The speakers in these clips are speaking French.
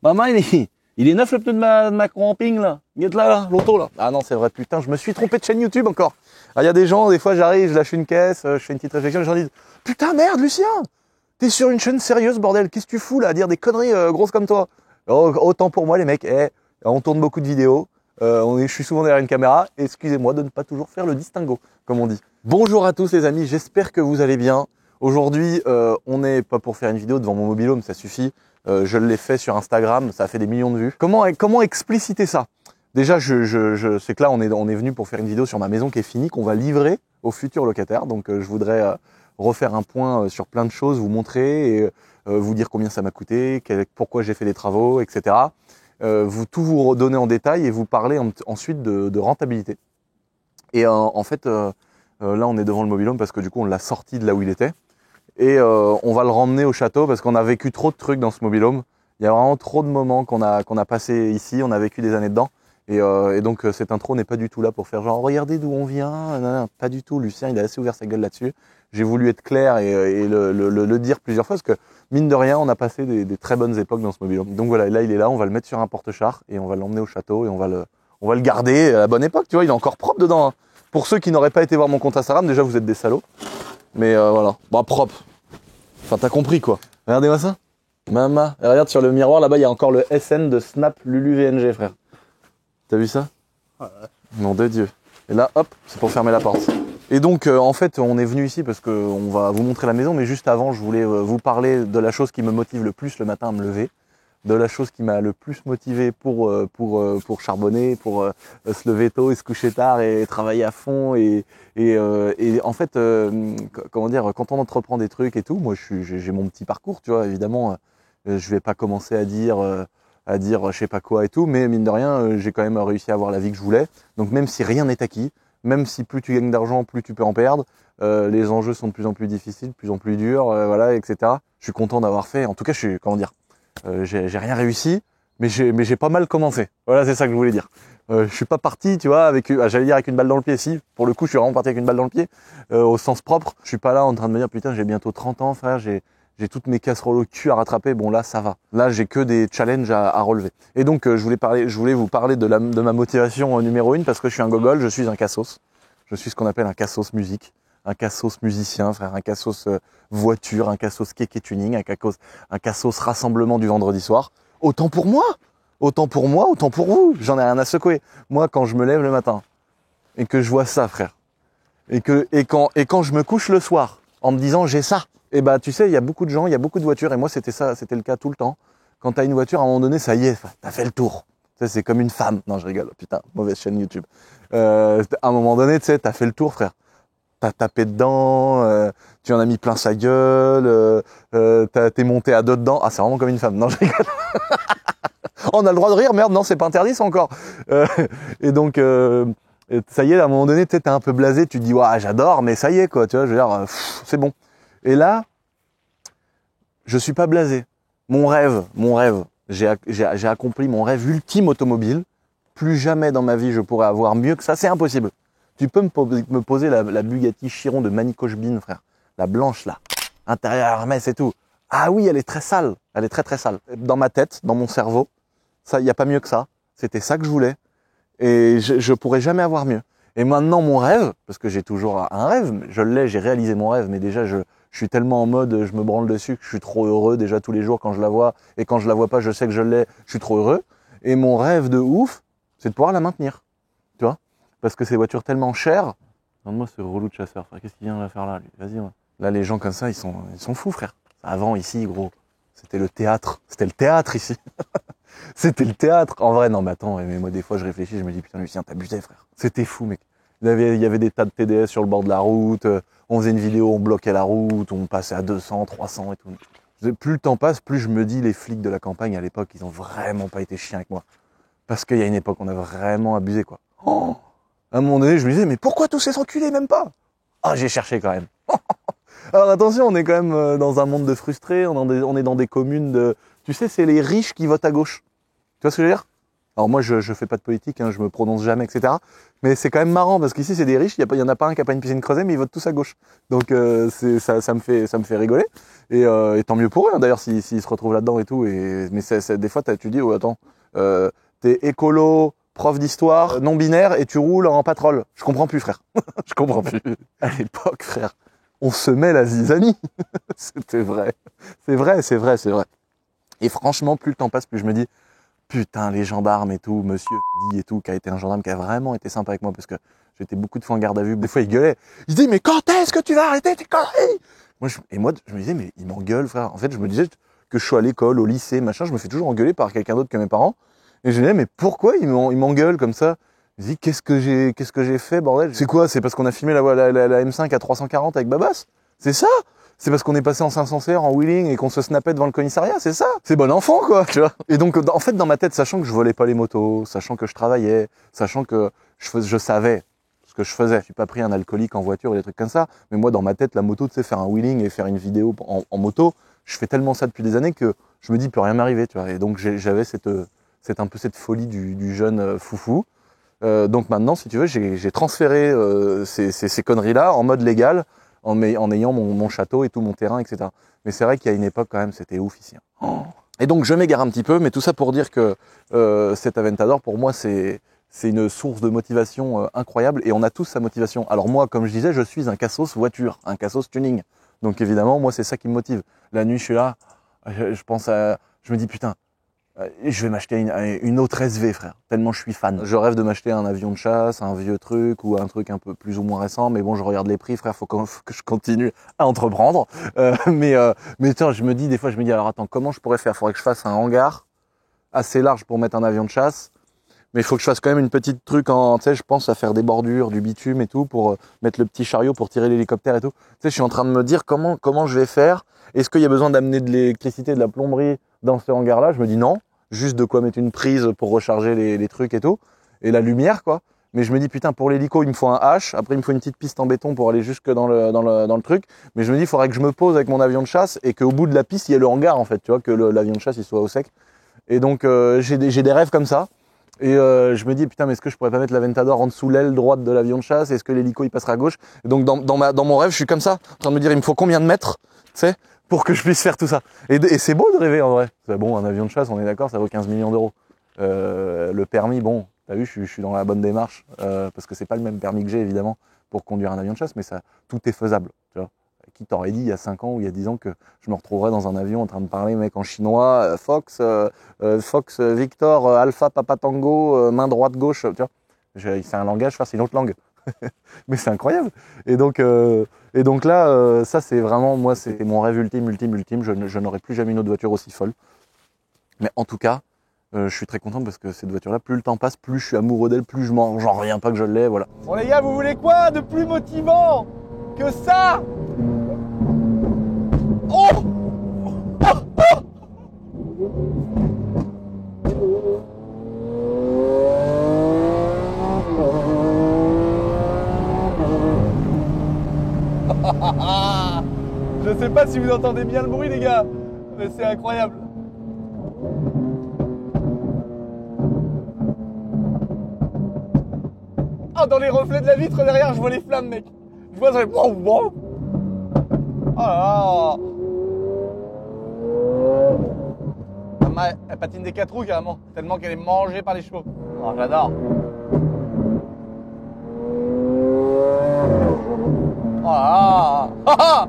Maman, il est neuf le pneu de ma camping là. Il est là, l'auto là. Ah non, c'est vrai, putain, je me suis trompé de chaîne YouTube encore. Il y a des gens, des fois j'arrive, je lâche une caisse, je fais une petite réflexion, les gens disent putain merde Lucien, t'es sur une chaîne sérieuse bordel, qu'est-ce que tu fous là à dire des conneries grosses comme toi. Autant pour moi les mecs, on tourne beaucoup de vidéos, je suis souvent derrière une caméra, excusez-moi de ne pas toujours faire le distinguo, comme on dit. Bonjour à tous les amis, j'espère que vous allez bien. Aujourd'hui, on n'est pas pour faire une vidéo devant mon mobil-home, ça suffit. Je l'ai fait sur Instagram, ça a fait des millions de vues. Comment expliciter ça? Déjà, c'est que là, on est venu pour faire une vidéo sur ma maison qui est finie, qu'on va livrer aux futurs locataires. Donc, je voudrais refaire un point sur plein de choses, vous montrer et vous dire combien ça m'a coûté, pourquoi j'ai fait des travaux, etc. Tout vous redonner en détail et vous parler ensuite de rentabilité. Et en fait, là, on est devant le mobil-home parce que du coup, on l'a sorti de là où il était. Et on va le ramener au château parce qu'on a vécu trop de trucs dans ce mobil-home. Il y a vraiment trop de moments qu'on a passé ici, on a vécu des années dedans. Et donc cette intro n'est pas du tout là pour faire genre regardez d'où on vient, non, pas du tout. Lucien il a assez ouvert sa gueule là-dessus. J'ai voulu être clair et le dire plusieurs fois parce que mine de rien on a passé des très bonnes époques dans ce mobil-home. Donc voilà, là il est là, on va le mettre sur un porte-char et on va l'emmener au château et on va le garder à la bonne époque. Tu vois, il est encore propre dedans. Hein. Pour ceux qui n'auraient pas été voir mon compte Instagram, déjà vous êtes des salauds. Mais voilà, bah propre. Enfin, t'as compris quoi. Regardez-moi ça. Maman. Et regarde sur le miroir là-bas, il y a encore le SN de Snap Lulu VNG, frère. T'as vu ça? Ouais. Nom de Dieu. Et là, hop, c'est pour fermer la porte. Et donc, en fait, on est venu ici parce qu'on va vous montrer la maison, mais juste avant, je voulais vous parler de la chose qui me motive le plus le matin à me lever, de la chose qui m'a le plus motivé pour charbonner, pour se lever tôt et se coucher tard et travailler à fond et en fait comment dire, quand on entreprend des trucs et tout, moi j'ai mon petit parcours, tu vois, évidemment je vais pas commencer à dire je sais pas quoi et tout, mais mine de rien j'ai quand même réussi à avoir la vie que je voulais. Donc même si rien n'est acquis, même si plus tu gagnes d'argent, plus tu peux en perdre, les enjeux sont de plus en plus difficiles, de plus en plus durs, voilà, etc. Je suis content d'avoir fait, en tout cas je suis, comment dire, j'ai rien réussi, mais j'ai pas mal commencé. Voilà, c'est ça que je voulais dire. Je suis pas parti, tu vois, j'allais dire avec une balle dans le pied. Si, pour le coup, je suis vraiment parti avec une balle dans le pied, au sens propre. Je suis pas là en train de me dire, putain, j'ai bientôt 30 ans, frère, j'ai toutes mes casseroles au cul à rattraper. Bon, là, ça va. Là, j'ai que des challenges à relever. Et donc, je voulais vous parler de ma motivation numéro 1 parce que je suis un gogol, je suis un cassos. Je suis ce qu'on appelle un cassos musique. Un cassos musicien, frère, un cassos voiture, un cassos kéké tuning, un cassos rassemblement du vendredi soir. Autant pour moi, autant pour vous, j'en ai rien à secouer. Moi, quand je me lève le matin et que je vois ça, frère, et quand je me couche le soir en me disant j'ai ça, et bah tu sais, il y a beaucoup de gens, il y a beaucoup de voitures, et moi c'était le cas tout le temps. Quand t'as une voiture, à un moment donné, ça y est, t'as fait le tour. Tu sais, c'est comme une femme. Non, je rigole, putain, mauvaise chaîne YouTube. À un moment donné, tu sais, t'as fait le tour, frère. T'as tapé dedans, tu en as mis plein sa gueule, t'es monté à deux dedans. Ah, c'est vraiment comme une femme. Non, je rigole. On a le droit de rire, merde, non, c'est pas interdit, ça encore. Et donc, ça y est, à un moment donné, tu sais, t'es un peu blasé, tu te dis, ouais, j'adore, mais ça y est, quoi, tu vois, je veux dire, c'est bon. Et là, je suis pas blasé. Mon rêve, j'ai accompli mon rêve ultime automobile. Plus jamais dans ma vie je pourrais avoir mieux que ça, c'est impossible. Tu peux me poser la Bugatti Chiron de Manny Cochbin, frère. La blanche, là. Intérieur Hermès et tout. Ah oui, elle est très sale. Elle est très très sale. Dans ma tête, dans mon cerveau, ça, il n'y a pas mieux que ça. C'était ça que je voulais. Et je pourrais jamais avoir mieux. Et maintenant, mon rêve, parce que j'ai toujours un rêve, j'ai réalisé mon rêve, mais déjà, je suis tellement en mode, je me branle dessus que je suis trop heureux déjà tous les jours quand je la vois. Et quand je la vois pas, je sais que je l'ai, je suis trop heureux. Et mon rêve de ouf, c'est de pouvoir la maintenir. Tu vois? Parce que ces voitures tellement chères. Moi ce relou de chasseur, frère. Qu'est-ce qu'il vient de faire là, lui? Vas-y, ouais. Là, les gens comme ça, ils sont fous, frère. Avant, ici, gros, c'était le théâtre. C'était le théâtre, ici. C'était le théâtre. En vrai, non, mais attends, mais moi, des fois, je réfléchis, je me dis, putain, Lucien, t'abusais, frère. C'était fou, mec. Il y avait des tas de TDS sur le bord de la route. On faisait une vidéo, on bloquait la route, on passait à 200, 300 et tout. Plus le temps passe, plus je me dis, les flics de la campagne, à l'époque, ils ont vraiment pas été chiens avec moi. Parce qu'il y a une époque, on a vraiment abusé, quoi. Oh, à un moment donné, je me disais, mais pourquoi tous ces enculés, même pas? Ah, j'ai cherché quand même. Alors attention, on est quand même dans un monde de frustrés, on est dans des communes de... Tu sais, c'est les riches qui votent à gauche. Tu vois ce que je veux dire? Alors moi, je fais pas de politique, hein, je me prononce jamais, etc. Mais c'est quand même marrant parce qu'ici, c'est des riches. Il y en a pas un qui a pas une piscine creusée, mais ils votent tous à gauche. Donc ça me fait rigoler. Et tant mieux pour eux, hein, d'ailleurs, s'ils se retrouvent là-dedans et tout. Mais des fois, tu dis, oh attends, t'es écolo, prof d'histoire, non binaire, et tu roules en pétrole. Je comprends plus, frère. Je comprends plus. À l'époque, frère, on se met la zizanie. C'était vrai. C'est vrai, c'est vrai, c'est vrai. Et franchement, plus le temps passe, plus je me dis, putain, les gendarmes et tout, monsieur et tout, qui a été un gendarme qui a vraiment été sympa avec moi, parce que j'étais beaucoup de fois en garde à vue. Des fois, il gueulait. Il se dit, mais quand est-ce que tu vas arrêter tes conneries? Moi, je me disais, mais il m'engueule, frère. En fait, je me disais que je suis à l'école, au lycée, machin, je me fais toujours engueuler par quelqu'un d'autre que mes parents. Et je me disais, mais pourquoi il m'engueule comme ça? Je me dis, qu'est-ce que j'ai fait, bordel? C'est quoi? C'est parce qu'on a filmé la M5 à 340 avec Babas? C'est ça? C'est parce qu'on est passé en 500 CR, en wheeling, et qu'on se snappait devant le commissariat, c'est ça? C'est bon enfant, quoi, tu vois. Et donc, en fait, dans ma tête, sachant que je volais pas les motos, sachant que je travaillais, sachant que je savais ce que je faisais. Je suis pas pris un alcoolique en voiture ou des trucs comme ça. Mais moi, dans ma tête, la moto, tu sais, faire un wheeling et faire une vidéo en moto, je fais tellement ça depuis des années que je me dis, il peut rien m'arriver, tu vois. Et donc, j'avais un peu cette folie du jeune foufou. Donc maintenant, si tu veux, j'ai transféré ces conneries-là en mode légal, en ayant mon château et tout mon terrain, etc. Mais c'est vrai qu'il y a une époque quand même, c'était ouf ici. Oh. Et donc je m'égare un petit peu, mais tout ça pour dire que cet Aventador, pour moi, c'est une source de motivation incroyable, et on a tous sa motivation. Alors moi, comme je disais, je suis un cassos voiture, un cassos tuning. Donc évidemment, moi, c'est ça qui me motive. La nuit, je suis là, je me dis, putain, je vais m'acheter une autre SV, frère, tellement je suis fan. Je rêve de m'acheter un avion de chasse, un vieux truc ou un truc un peu plus ou moins récent, mais bon, je regarde les prix, frère, faut que je continue à entreprendre. Mais tiens, des fois, je me dis, alors attends, comment je pourrais faire? Faudrait que je fasse un hangar assez large pour mettre un avion de chasse, mais il faut que je fasse quand même une petite truc tu sais, je pense à faire des bordures, du bitume et tout, pour mettre le petit chariot pour tirer l'hélicoptère et tout. Tu sais, je suis en train de me dire comment je vais faire. Est-ce qu'il y a besoin d'amener de l'électricité, de la plomberie dans ce hangar-là? Je me dis non, juste de quoi mettre une prise pour recharger les trucs et tout, et la lumière, quoi. Mais je me dis, putain, pour l'hélico, il me faut un H, après il me faut une petite piste en béton pour aller jusque dans le truc. Mais je me dis, il faudrait que je me pose avec mon avion de chasse et qu'au bout de la piste, il y ait le hangar, en fait, tu vois, que l'avion de chasse, il soit au sec. Et donc, j'ai des rêves comme ça. Et je me dis, putain, mais est-ce que je pourrais pas mettre l'Aventador en dessous l'aile droite de l'avion de chasse? Est-ce que l'hélico, il passera à gauche? Et donc, dans mon rêve, je suis comme ça, en train de me dire, il me faut combien de mètres, tu sais, pour que je puisse faire tout ça. Et c'est beau de rêver, en vrai. C'est bon, un avion de chasse, on est d'accord, ça vaut 15 millions d'euros. Le permis, bon, t'as vu, je suis dans la bonne démarche, parce que c'est pas le même permis que j'ai, évidemment, pour conduire un avion de chasse, mais tout est faisable, tu vois. Qui t'aurait dit il y a 5 ans ou il y a 10 ans que je me retrouverais dans un avion en train de parler, mec, en chinois, Fox Victor, Alpha Papa Tango, main droite gauche, tu vois. C'est un langage, c'est une autre langue. Mais c'est incroyable. Et donc là, ça c'est vraiment, moi, c'est mon rêve ultime. Je n'aurai plus jamais une autre voiture aussi folle. Mais en tout cas, je suis très content parce que cette voiture-là, plus le temps passe, plus je suis amoureux d'elle, plus j'en reviens pas que je l'ai, voilà. Bon les gars, vous voulez quoi de plus motivant que ça? Oh, je sais pas si vous entendez bien le bruit les gars, mais c'est incroyable. Oh, dans les reflets de la vitre derrière, je vois les flammes, mec. Je vois ça. Oh là là. Elle patine des 4 roues carrément, tellement qu'elle est mangée par les chevaux. Oh, j'adore. Oh là là.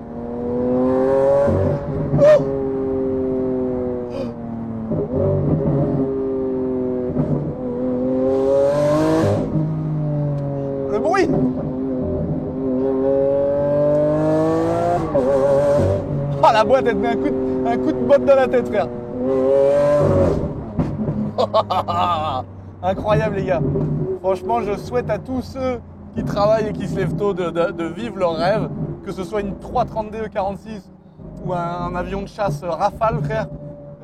Le bruit. Oh, la boîte, elle te met un coup de botte dans la tête, frère. Incroyable, les gars. Franchement, je souhaite à tous ceux qui travaillent et qui se lèvent tôt de vivre leur rêve, que ce soit une 330D E46 ou un avion de chasse Rafale, frère.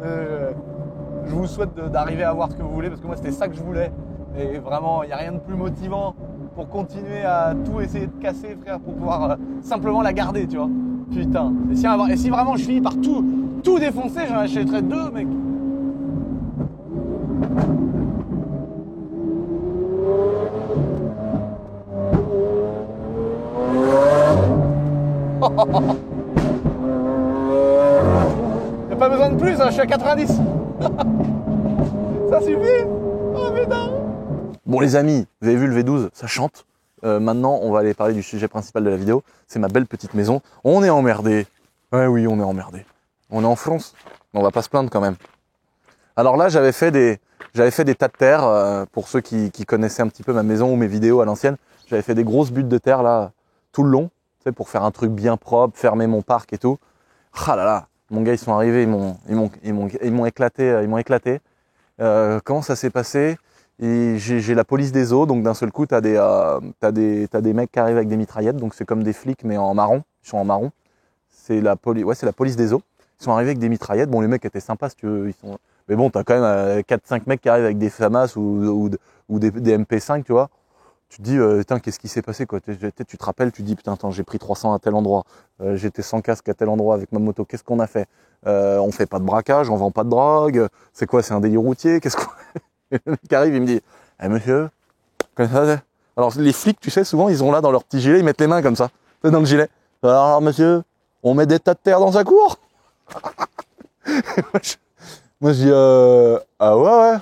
Je vous souhaite d'arriver à voir ce que vous voulez, parce que moi, c'était ça que je voulais. Et vraiment, il n'y a rien de plus motivant pour continuer à tout essayer de casser, frère, pour pouvoir simplement la garder, tu vois. Putain. Et si vraiment je finis par tout défoncer, j'en achèterais 2, mec. Y'a pas besoin de plus, hein, je suis à 90. Ça suffit. Oh putain. Bon les amis, vous avez vu le V12, ça chante. Maintenant, on va aller parler du sujet principal de la vidéo. C'est ma belle petite maison. On est emmerdé. Ouais, oui, on est emmerdé. On est en France. On va pas se plaindre quand même. Alors là, j'avais fait des tas de terre. Pour ceux qui connaissaient un petit peu ma maison ou mes vidéos à l'ancienne, j'avais fait des grosses buttes de terre là, tout le long, tu sais, pour faire un truc bien propre, fermer mon parc et tout. Ah là là, mon gars, ils sont arrivés, ils m'ont éclaté. Comment ça s'est passé? Et j'ai la police des eaux, donc d'un seul coup, t'as des mecs qui arrivent avec des mitraillettes, donc c'est comme des flics mais en marron. Ils sont en marron. C'est la police des eaux. Ils sont arrivés avec des mitraillettes. Bon, les mecs étaient sympas, si tu veux. Mais bon, t'as quand même 4-5 mecs qui arrivent avec des FAMAS ou des MP5, tu vois. Tu te dis, putain, qu'est-ce qui s'est passé, quoi. Tu te rappelles, tu te dis, putain, attends, j'ai pris 300 à tel endroit. J'étais sans casque à tel endroit avec ma moto. Qu'est-ce qu'on a fait? On fait pas de braquage, on vend pas de drogue. C'est quoi, c'est un délit routier? Qu'est-ce qu'on... Le mec arrive, il me dit, monsieur, comme ça. Alors, les flics, tu sais, souvent, ils ont là dans leur petit gilet, ils mettent les mains comme ça, dans le gilet. Alors, monsieur, on met des tas de terre dans sa cour? Moi, je dis, ah ouais.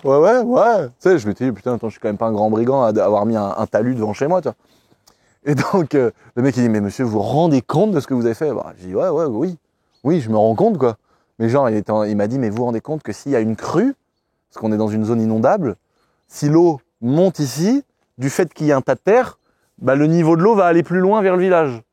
Tu sais, je m'étais dit, putain, attends, je suis quand même pas un grand brigand à avoir mis un talus devant chez moi, tu vois. Et donc, le mec, il dit, mais monsieur, vous vous rendez compte de ce que vous avez fait? Bah, je dis, oui, je me rends compte, quoi. Mais genre, il m'a dit, mais vous vous rendez compte que s'il y a une crue, parce qu'on est dans une zone inondable, si l'eau monte ici, du fait qu'il y ait un tas de terre, bah, le niveau de l'eau va aller plus loin vers le village.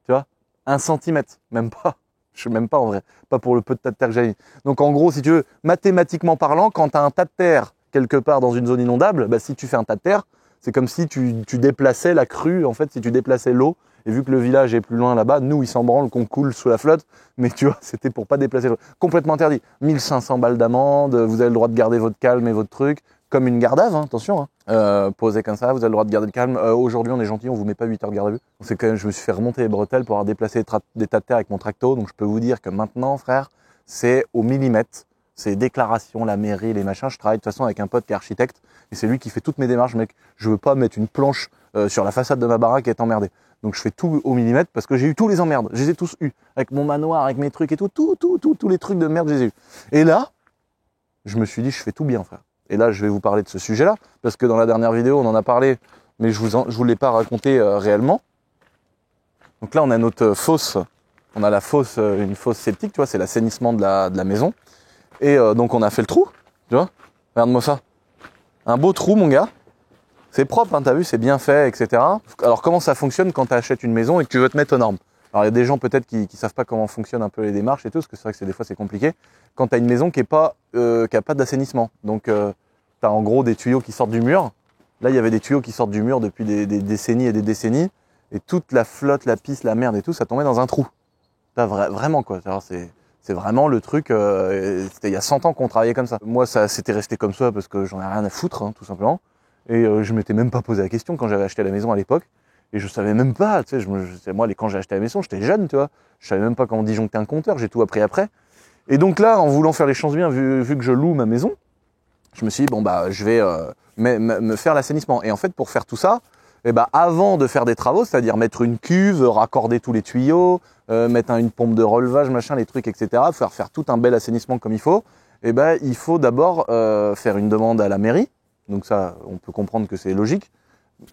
Tu vois? 1 centimètre, même pas. Je sais même pas en vrai, pas pour le peu de tas de terre que j'ai mis. Donc en gros, si tu veux, mathématiquement parlant, quand tu as un tas de terre quelque part dans une zone inondable, bah, si tu fais un tas de terre, c'est comme si tu déplaçais la crue, en fait, si tu déplaçais l'eau. Et vu que le village est plus loin là-bas, nous, ils s'en branlent qu'on coule sous la flotte. Mais tu vois, c'était pour pas déplacer l'eau. Complètement interdit. 1500 balles d'amende, vous avez le droit de garder votre calme et votre truc. Comme une garde à vue, hein, attention. Hein. Posé comme ça, vous avez le droit de garder le calme. Aujourd'hui, on est gentil, on vous met pas 8 heures de garde à vue. C'est quand même, je me suis fait remonter les bretelles pour avoir déplacé des tas de terre avec mon tracto. Donc je peux vous dire que maintenant, frère, c'est au millimètre. C'est déclaration, la mairie, les machins. Je travaille de toute façon avec un pote qui est architecte. Et c'est lui qui fait toutes mes démarches, mec. Je veux pas mettre une planche sur la façade de ma baraque et être emmerdé. Donc je fais tout au millimètre parce que j'ai eu tous les emmerdes. Je les ai tous eus. Avec mon manoir, avec mes trucs et tout. Tous les trucs de merde, je les ai eus. Et là, je me suis dit, je fais tout bien, frère. Et là, je vais vous parler de ce sujet-là, parce que dans la dernière vidéo, on en a parlé, mais je vous l'ai pas raconté réellement. Donc là, on a notre fosse, on a la fosse, une fosse septique, tu vois, c'est l'assainissement de la maison. Et donc, on a fait le trou, tu vois. Regarde-moi ça. Un beau trou, mon gars. C'est propre, hein, t'as vu, c'est bien fait, etc. Alors, comment ça fonctionne quand tu achètes une maison et que tu veux te mettre aux normes? Alors, il y a des gens peut-être qui savent pas comment fonctionnent un peu les démarches et tout, parce que c'est vrai que des fois, c'est compliqué. Quand tu as une maison qui a pas d'assainissement. Donc, tu as en gros des tuyaux qui sortent du mur. Là, il y avait des tuyaux qui sortent du mur depuis des décennies et des décennies. Et toute la flotte, la pisse, la merde et tout, ça tombait dans un trou. Vraiment, quoi. C'est vraiment le truc, c'était il y a 100 ans qu'on travaillait comme ça. Moi, ça c'était resté comme ça parce que j'en ai rien à foutre, hein, tout simplement. Et je m'étais même pas posé la question quand j'avais acheté la maison à l'époque. Et je savais même pas, tu sais, moi, quand j'ai acheté la maison, j'étais jeune, tu vois. Je savais même pas comment disjoncter un compteur, j'ai tout appris après. Et donc là, en voulant faire les choses bien, vu que je loue ma maison, je me suis dit, bon, bah, je vais me faire l'assainissement. Et en fait, pour faire tout ça, avant de faire des travaux, c'est-à-dire mettre une cuve, raccorder tous les tuyaux, mettre une pompe de relevage, machin, les trucs, etc., faire tout un bel assainissement comme il faut, il faut d'abord faire une demande à la mairie. Donc ça, on peut comprendre que c'est logique.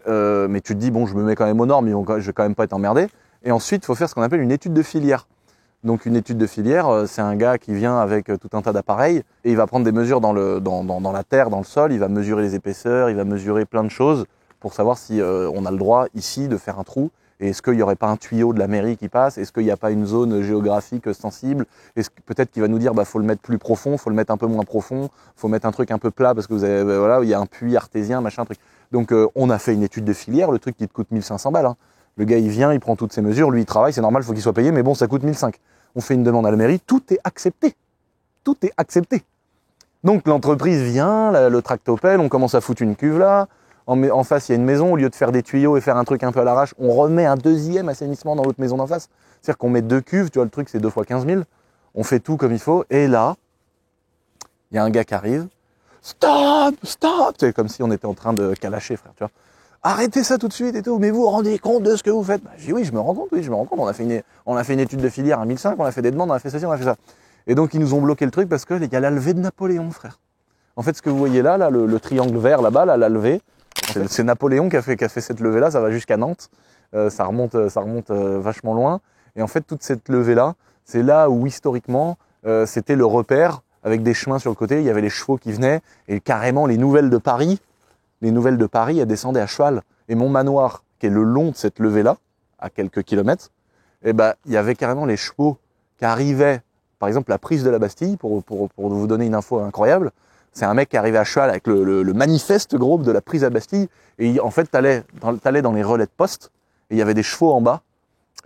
Mais tu te dis, bon, je me mets quand même aux normes, je vais quand même pas être emmerdé. Et ensuite, il faut faire ce qu'on appelle une étude de filière. Donc une étude de filière, c'est un gars qui vient avec tout un tas d'appareils et il va prendre des mesures dans la terre, dans le sol, il va mesurer les épaisseurs, il va mesurer plein de choses pour savoir si on a le droit ici de faire un trou. Et est-ce qu'il n'y aurait pas un tuyau de la mairie qui passe? Est-ce qu'il n'y a pas une zone géographique sensible? Est-ce que peut-être qu'il va nous dire, faut le mettre plus profond, faut le mettre un peu moins profond, faut mettre un truc un peu plat parce que vous avez, voilà, il y a un puits artésien, machin, truc. Donc on a fait une étude de filière, le truc qui te coûte 1500 balles. Hein. Le gars, il vient, il prend toutes ses mesures, lui, il travaille, c'est normal, faut qu'il soit payé, mais bon, ça coûte 1500. On fait une demande à la mairie, tout est accepté. Tout est accepté. Donc l'entreprise vient, le tractopelle, on commence à foutre une cuve là. En face, il y a une maison, au lieu de faire des tuyaux et faire un truc un peu à l'arrache, on remet un deuxième assainissement dans l'autre maison d'en face. C'est-à-dire qu'on met 2 cuves, tu vois, le truc c'est 2 fois 15 000. On fait tout comme il faut. Et là, il y a un gars qui arrive. Stop! C'est comme si on était en train de calacher, frère, tu vois. arrêtez ça tout de suite et tout, mais vous vous rendez compte de ce que vous faites? Bah, je dis oui, je me rends compte, on a fait une étude de filière à 1005, on a fait des demandes, on a fait ceci, on a fait ça. Et donc ils nous ont bloqué le truc parce que il y a la levée de Napoléon, frère. En fait, ce que vous voyez là, le triangle vert là-bas, là, la levée, c'est Napoléon qui a fait cette levée-là, ça va jusqu'à Nantes, ça remonte vachement loin. Et en fait, toute cette levée-là, c'est là où historiquement, c'était le repère avec des chemins sur le côté, il y avait les chevaux qui venaient, et carrément les nouvelles de Paris, elles descendaient à cheval. Et mon manoir, qui est le long de cette levée-là, à quelques kilomètres, eh ben, il y avait carrément les chevaux qui arrivaient, par exemple la prise de la Bastille, pour vous donner une info incroyable, c'est un mec qui arrivait à cheval avec le manifeste gros de la prise à Bastille, et en fait t'allais dans les relais de poste, et il y avait des chevaux en bas,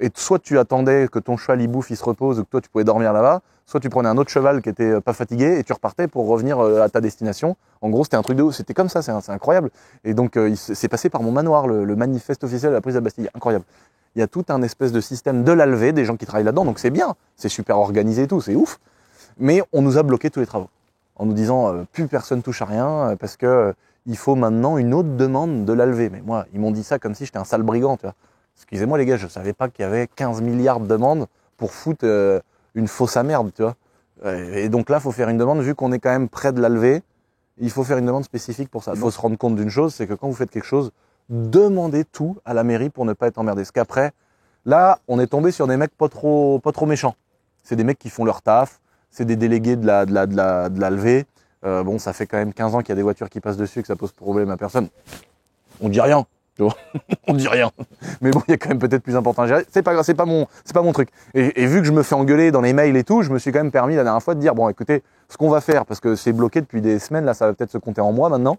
et soit tu attendais que ton cheval il bouffe, il se repose, ou que toi tu pouvais dormir là-bas, soit tu prenais un autre cheval qui était pas fatigué, et tu repartais pour revenir à ta destination. En gros, c'était un truc de ouf, c'était comme ça, c'est incroyable. Et donc c'est passé par mon manoir, le manifeste officiel de la prise à Bastille, incroyable. Il y a tout un espèce de système de la levée, des gens qui travaillent là-dedans, donc c'est bien, c'est super organisé et tout, c'est ouf. Mais on nous a bloqué tous les travaux, en nous disant plus personne touche à rien, parce que il faut maintenant une autre demande de la levée. Mais moi, ils m'ont dit ça comme si j'étais un sale brigand, tu vois. Excusez-moi les gars, je savais pas qu'il y avait 15 milliards de demandes pour foutre une fosse à merde, tu vois. Et donc là, il faut faire une demande, vu qu'on est quand même près de la levée, il faut faire une demande spécifique pour ça. Il faut se rendre compte d'une chose, c'est que quand vous faites quelque chose, demandez tout à la mairie pour ne pas être emmerdé. Parce qu'après, là, on est tombé sur des mecs pas trop méchants. C'est des mecs qui font leur taf, c'est des délégués de la levée. Bon, ça fait quand même 15 ans qu'il y a des voitures qui passent dessus, que ça pose problème à personne. On dit rien. On dit rien. Mais bon, il y a quand même peut-être plus important à gérer. C'est pas mon truc. Et vu que je me fais engueuler dans les mails et tout, je me suis quand même permis la dernière fois de dire, bon, écoutez, ce qu'on va faire, parce que c'est bloqué depuis des semaines, là, ça va peut-être se compter en mois maintenant.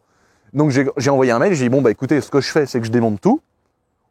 Donc, j'ai envoyé un mail, j'ai dit, bon, bah, écoutez, ce que je fais, c'est que je démonte tout.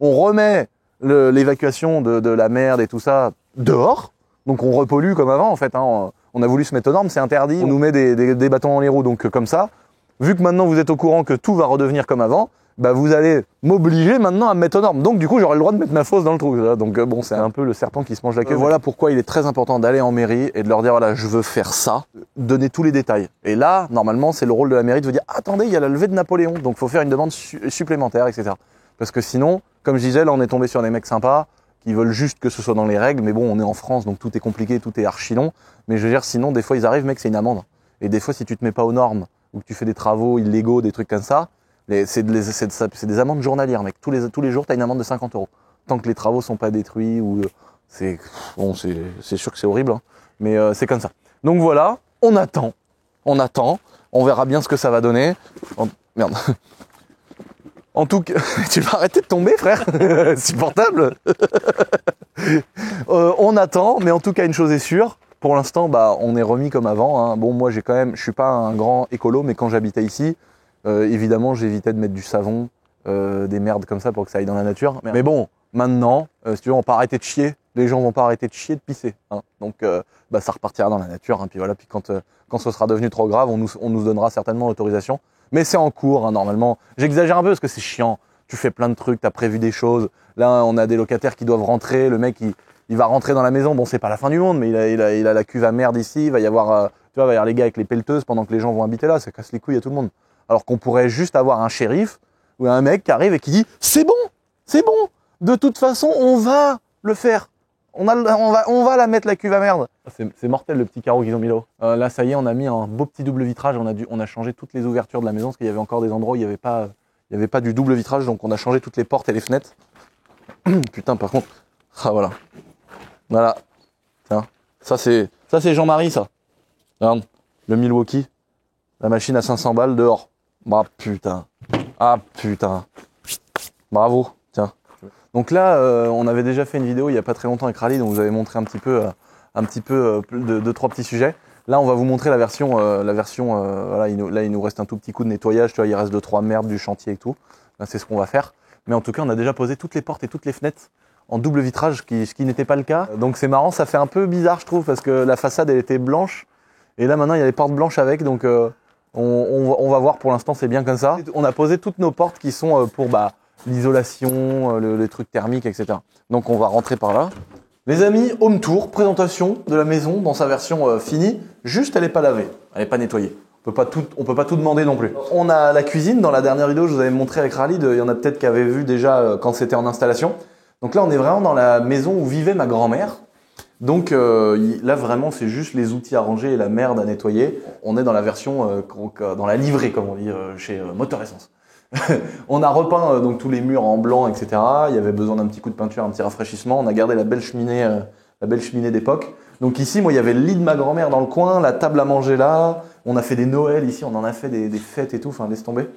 On remet l'évacuation de la merde et tout ça dehors. Donc, on repollue comme avant, en fait, hein. On a voulu se mettre aux normes, c'est interdit. On nous met des bâtons dans les roues, donc comme ça. Vu que maintenant vous êtes au courant que tout va redevenir comme avant, bah vous allez m'obliger maintenant à me mettre aux normes. Donc du coup, j'aurai le droit de mettre ma fosse dans le trou. Là. Donc bon, c'est un peu le serpent qui se mange la queue. Voilà pourquoi il est très important d'aller en mairie et de leur dire, voilà, je veux faire ça, donner tous les détails. Et là, normalement, c'est le rôle de la mairie de vous dire, attendez, il y a la levée de Napoléon, donc faut faire une demande supplémentaire, etc. Parce que sinon, comme je disais, là, on est tombé sur des mecs sympas qui veulent juste que ce soit dans les règles. Mais bon, on est en France, donc tout est compliqué, tout est archi long. Mais je veux dire, sinon, des fois, ils arrivent, mec, c'est une amende. Et des fois, si tu te mets pas aux normes ou que tu fais des travaux illégaux, des trucs comme ça, c'est des amendes journalières, mec. Tous les jours, tu as une amende de 50 €. Tant que les travaux sont pas détruits ou c'est sûr que c'est horrible, hein, mais c'est comme ça. Donc voilà, on attend, on verra bien ce que ça va donner. Merde. En tout cas, tu vas arrêter de tomber, frère. Supportable. On attend, mais en tout cas, une chose est sûre. Pour l'instant, bah, on est remis comme avant. Hein. Bon, moi, je suis pas un grand écolo, mais quand j'habitais ici, évidemment, j'évitais de mettre du savon, des merdes comme ça pour que ça aille dans la nature. Mais bon, maintenant, si tu veux, on va pas arrêter de chier. Les gens vont pas arrêter de chier, de pisser. Hein. Donc, bah, ça repartira dans la nature. Hein. Puis voilà. Puis quand ce sera devenu trop grave, on nous donnera certainement l'autorisation. Mais c'est en cours, hein, normalement. J'exagère un peu parce que c'est chiant. Tu fais plein de trucs, t'as prévu des choses. Là, on a des locataires qui doivent rentrer. Le mec, il va rentrer dans la maison. Bon, c'est pas la fin du monde, mais il a la cuve à merde ici. Il va y avoir, tu vois, il va y avoir les gars avec les pelleteuses pendant que les gens vont habiter là. Ça casse les couilles à tout le monde. Alors qu'on pourrait juste avoir un shérif ou un mec qui arrive et qui dit c'est bon. De toute façon, on va le faire. On va la mettre la cuve à merde. C'est mortel le petit carreau qu'ils ont mis là-haut. Là, ça y est, on a mis un beau petit double vitrage. On a changé toutes les ouvertures de la maison parce qu'il y avait encore des endroits où il n'y avait pas du double vitrage, donc on a changé toutes les portes et les fenêtres. Putain, par contre, voilà. Tiens, ça c'est Jean-Marie, ça. Regarde, le Milwaukee, la machine à 500 balles dehors. Bah putain, bravo. Tiens. Donc là, on avait déjà fait une vidéo il n'y a pas très longtemps avec Rally, donc vous avez montré un petit peu deux, trois petits sujets. Là, on va vous montrer la version. Voilà, il nous reste un tout petit coup de nettoyage. Tu vois, il reste 2-3 merdes du chantier et tout. Là, c'est ce qu'on va faire. Mais en tout cas, on a déjà posé toutes les portes et toutes les fenêtres en double vitrage, ce qui n'était pas le cas. Donc c'est marrant, ça fait un peu bizarre, je trouve, parce que la façade elle était blanche et là maintenant il y a les portes blanches avec. Donc on va voir. Pour l'instant, c'est bien comme ça. On a posé toutes nos portes qui sont pour l'isolation, les trucs thermiques, etc. Donc on va rentrer par là. Les amis, home tour, présentation de la maison dans sa version finie. Juste, elle n'est pas lavée, elle n'est pas nettoyée. On peut pas tout demander non plus. On a la cuisine. Dans la dernière vidéo, je vous avais montré avec Khalid. Il y en a peut-être qui avaient vu déjà quand c'était en installation. Donc là, on est vraiment dans la maison où vivait ma grand-mère. Donc là, vraiment, c'est juste les outils à ranger et la merde à nettoyer. On est dans la version, dans la livrée, comme on dit chez Moteur Essence. On a repeint donc tous les murs en blanc, etc. Il y avait besoin d'un petit coup de peinture, un petit rafraîchissement. On a gardé la belle cheminée d'époque. Donc ici, moi, il y avait le lit de ma grand-mère dans le coin, la table à manger là. On a fait des Noëls ici, on en a fait des fêtes et tout, enfin laisse tomber.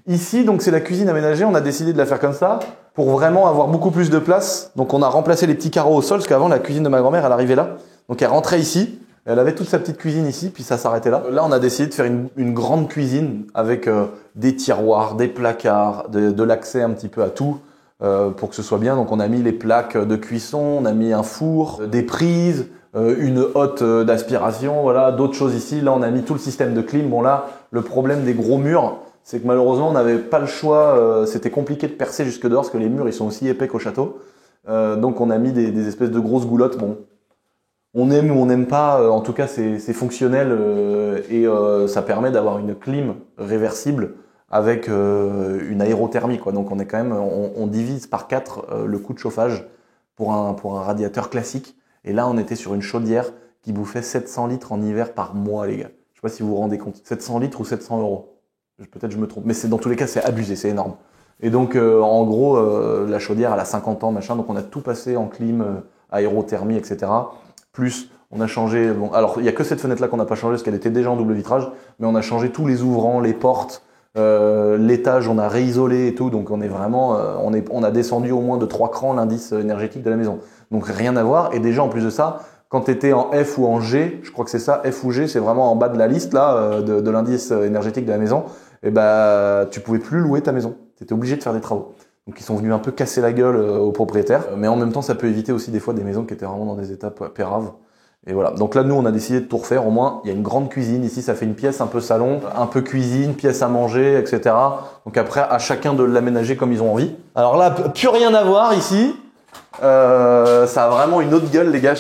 Ici, donc c'est la cuisine aménagée, on a décidé de la faire comme ça pour vraiment avoir beaucoup plus de place. Donc on a remplacé les petits carreaux au sol parce qu'avant la cuisine de ma grand-mère, elle arrivait là. Donc elle rentrait ici, elle avait toute sa petite cuisine ici, puis ça s'arrêtait là. Là, on a décidé de faire une grande cuisine avec des tiroirs, des placards, de l'accès un petit peu à tout pour que ce soit bien. Donc on a mis les plaques de cuisson, on a mis un four, des prises, une hotte d'aspiration, voilà, d'autres choses ici. Là, on a mis tout le système de clim. Bon là, le problème des gros murs, c'est que malheureusement, on n'avait pas le choix. C'était compliqué de percer jusque dehors parce que les murs, ils sont aussi épais qu'au château. Donc, on a mis des espèces de grosses goulottes. Bon, on aime ou on n'aime pas. En tout cas, c'est fonctionnel et ça permet d'avoir une clim réversible avec une aérothermie, quoi. Donc, on est quand même, on divise par 4 le coût de chauffage pour un radiateur classique. Et là, on était sur une chaudière qui bouffait 700 litres en hiver par mois, les gars. Je sais pas si vous vous rendez compte. 700 litres ou 700 euros. Peut-être je me trompe. Mais dans tous les cas, c'est abusé, c'est énorme. Et donc, en gros, la chaudière, elle a 50 ans, machin. Donc, on a tout passé en clim, aérothermie, etc. Plus, on a changé... Bon, alors, il y a que cette fenêtre-là qu'on n'a pas changé parce qu'elle était déjà en double vitrage. Mais on a changé tous les ouvrants, les portes. L'étage, on a réisolé et tout. Donc, on est vraiment... on a descendu au moins de 3 crans l'indice énergétique de la maison. Donc rien à voir. Et déjà, en plus de ça, quand tu étais en F ou en G, je crois que c'est ça, F ou G, c'est vraiment en bas de la liste là de l'indice énergétique de la maison, et tu pouvais plus louer ta maison. Tu étais obligé de faire des travaux. Donc ils sont venus un peu casser la gueule aux propriétaires. Mais en même temps, ça peut éviter aussi des fois des maisons qui étaient vraiment dans des états péraves. Et voilà. Donc là, nous, on a décidé de tout refaire. Au moins, il y a une grande cuisine. Ici, ça fait une pièce un peu salon, un peu cuisine, pièce à manger, etc. Donc après, à chacun de l'aménager comme ils ont envie. Alors là, plus rien à voir ici. Ça a vraiment une autre gueule, les gars.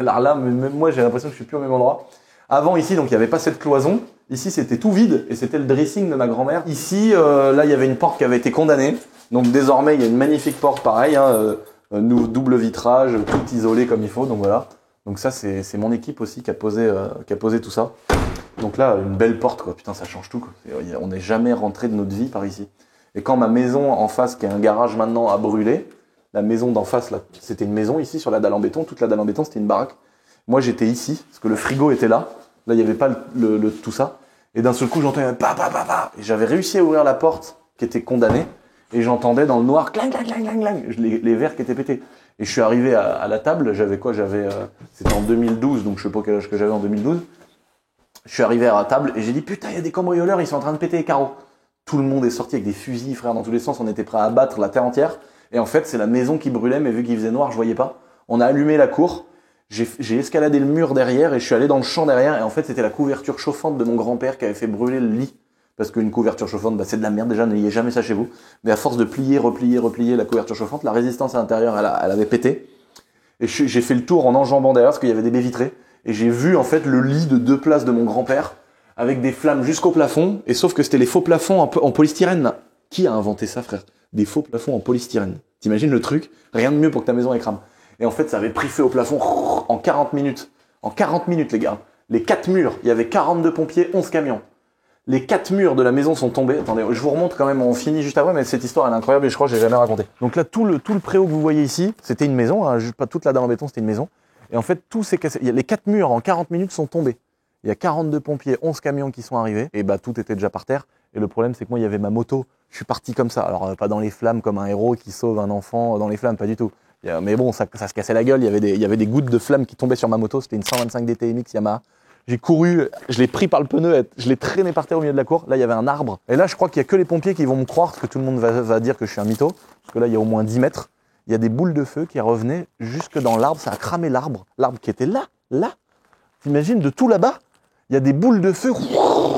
Alors là, même moi, j'ai l'impression que je suis plus au même endroit. Avant, ici, donc il n'y avait pas cette cloison. Ici, c'était tout vide et c'était le dressing de ma grand-mère. Ici, là, il y avait une porte qui avait été condamnée. Donc désormais, il y a une magnifique porte, pareil, nous double vitrage, tout isolé comme il faut. Donc voilà. Donc ça, c'est mon équipe aussi qui a posé tout ça. Donc là, une belle porte, quoi. Putain, ça change tout, quoi. On n'est jamais rentré de notre vie par ici. Et quand ma maison en face, qui est un garage maintenant, a brûlé. La maison d'en face, là, c'était une maison ici sur la dalle en béton. Toute la dalle en béton, c'était une baraque. Moi, j'étais ici parce que le frigo était là. Là, il n'y avait pas tout ça. Et d'un seul coup, j'entendais et j'avais réussi à ouvrir la porte qui était condamnée. Et j'entendais dans le noir clang, clang, clang, clang, clang, les verres qui étaient pétés. Et je suis arrivé à la table. J'avais quoi? C'était en 2012, donc je sais pas quel âge que j'avais en 2012. Je suis arrivé à la table et j'ai dit putain, il y a des cambrioleurs, ils sont en train de péter les carreaux. Tout le monde est sorti avec des fusils, frère, dans tous les sens. On était prêt à abattre la terre entière. Et en fait, c'est la maison qui brûlait, mais vu qu'il faisait noir, je voyais pas. On a allumé la cour, j'ai escaladé le mur derrière et je suis allé dans le champ derrière. Et en fait, c'était la couverture chauffante de mon grand-père qui avait fait brûler le lit. Parce qu'une couverture chauffante, c'est de la merde déjà, n'ayez jamais ça chez vous. Mais à force de plier, replier la couverture chauffante, la résistance à l'intérieur, elle avait pété. Et j'ai fait le tour en enjambant derrière parce qu'il y avait des baies vitrées. Et j'ai vu en fait le lit de 2 places de mon grand-père avec des flammes jusqu'au plafond. Et sauf que c'était les faux plafonds en polystyrène là. Qui a inventé ça, frère? Des faux plafonds en polystyrène. T'imagines le truc? Rien de mieux pour que ta maison elle crame. Et en fait, ça avait pris feu au plafond en 40 minutes. En 40 minutes, les gars. Les 4 murs, il y avait 42 pompiers, 11 camions. Les 4 murs de la maison sont tombés. Attendez, je vous remonte quand même, on finit juste après, mais cette histoire elle est incroyable et je crois que j'ai jamais raconté. Donc là, tout le préau que vous voyez ici, c'était une maison, hein, pas toute la dalle en béton, c'était une maison. Et en fait, tout s'est cassé. Les 4 murs en 40 minutes sont tombés. Il y a 42 pompiers, 11 camions qui sont arrivés, et tout était déjà par terre. Et le problème, c'est que moi, il y avait ma moto. Je suis parti comme ça. Alors, pas dans les flammes comme un héros qui sauve un enfant dans les flammes, pas du tout. Mais bon, ça se cassait la gueule. Il y avait des gouttes de flammes qui tombaient sur ma moto. C'était une 125 DTMX Yamaha. J'ai couru, je l'ai pris par le pneu, je l'ai traîné par terre au milieu de la cour. Là, il y avait un arbre. Et là, je crois qu'il y a que les pompiers qui vont me croire, parce que tout le monde va dire que je suis un mytho. Parce que là, il y a au moins 10 mètres. Il y a des boules de feu qui revenaient jusque dans l'arbre. Ça a cramé l'arbre. L'arbre qui était là. T'imagines, de tout là-bas, il y a des boules de feu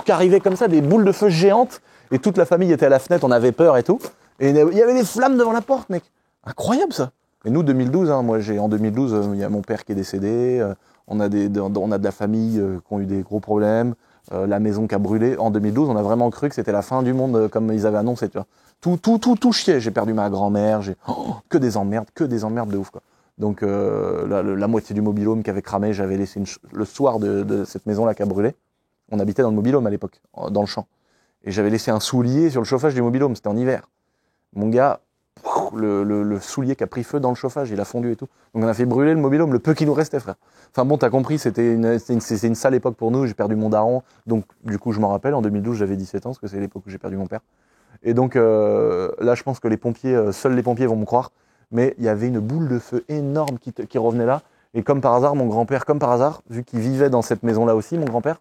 qui arrivaient comme ça, des boules de feu géantes. Et toute la famille était à la fenêtre, on avait peur et tout. Et il y avait des flammes devant la porte, mec. Incroyable, ça. Et nous, 2012, hein, en 2012, il y a mon père qui est décédé. On a de la famille qui ont eu des gros problèmes. la maison qui a brûlé en 2012. On a vraiment cru que c'était la fin du monde comme ils avaient annoncé, tu vois. Tout chiait. J'ai perdu ma grand-mère, que des emmerdes de ouf, quoi. Donc la moitié du mobil-home qui avait cramé, j'avais laissé le soir de cette maison-là qui a brûlé. On habitait dans le mobil-home à l'époque, dans le champ. Et j'avais laissé un soulier sur le chauffage du mobil-home, c'était en hiver. Mon gars, le soulier qui a pris feu dans le chauffage, il a fondu et tout. Donc on a fait brûler le mobil-home, le peu qui nous restait, frère. Enfin bon, t'as compris, c'était une sale époque pour nous, j'ai perdu mon daron. Donc du coup, je m'en rappelle, en 2012, j'avais 17 ans, parce que c'est l'époque où j'ai perdu mon père. Et donc là, je pense que les pompiers, seuls les pompiers vont me croire, mais il y avait une boule de feu énorme qui revenait là. Et comme par hasard, mon grand-père, vu qu'il vivait dans cette maison-là aussi, mon grand-père,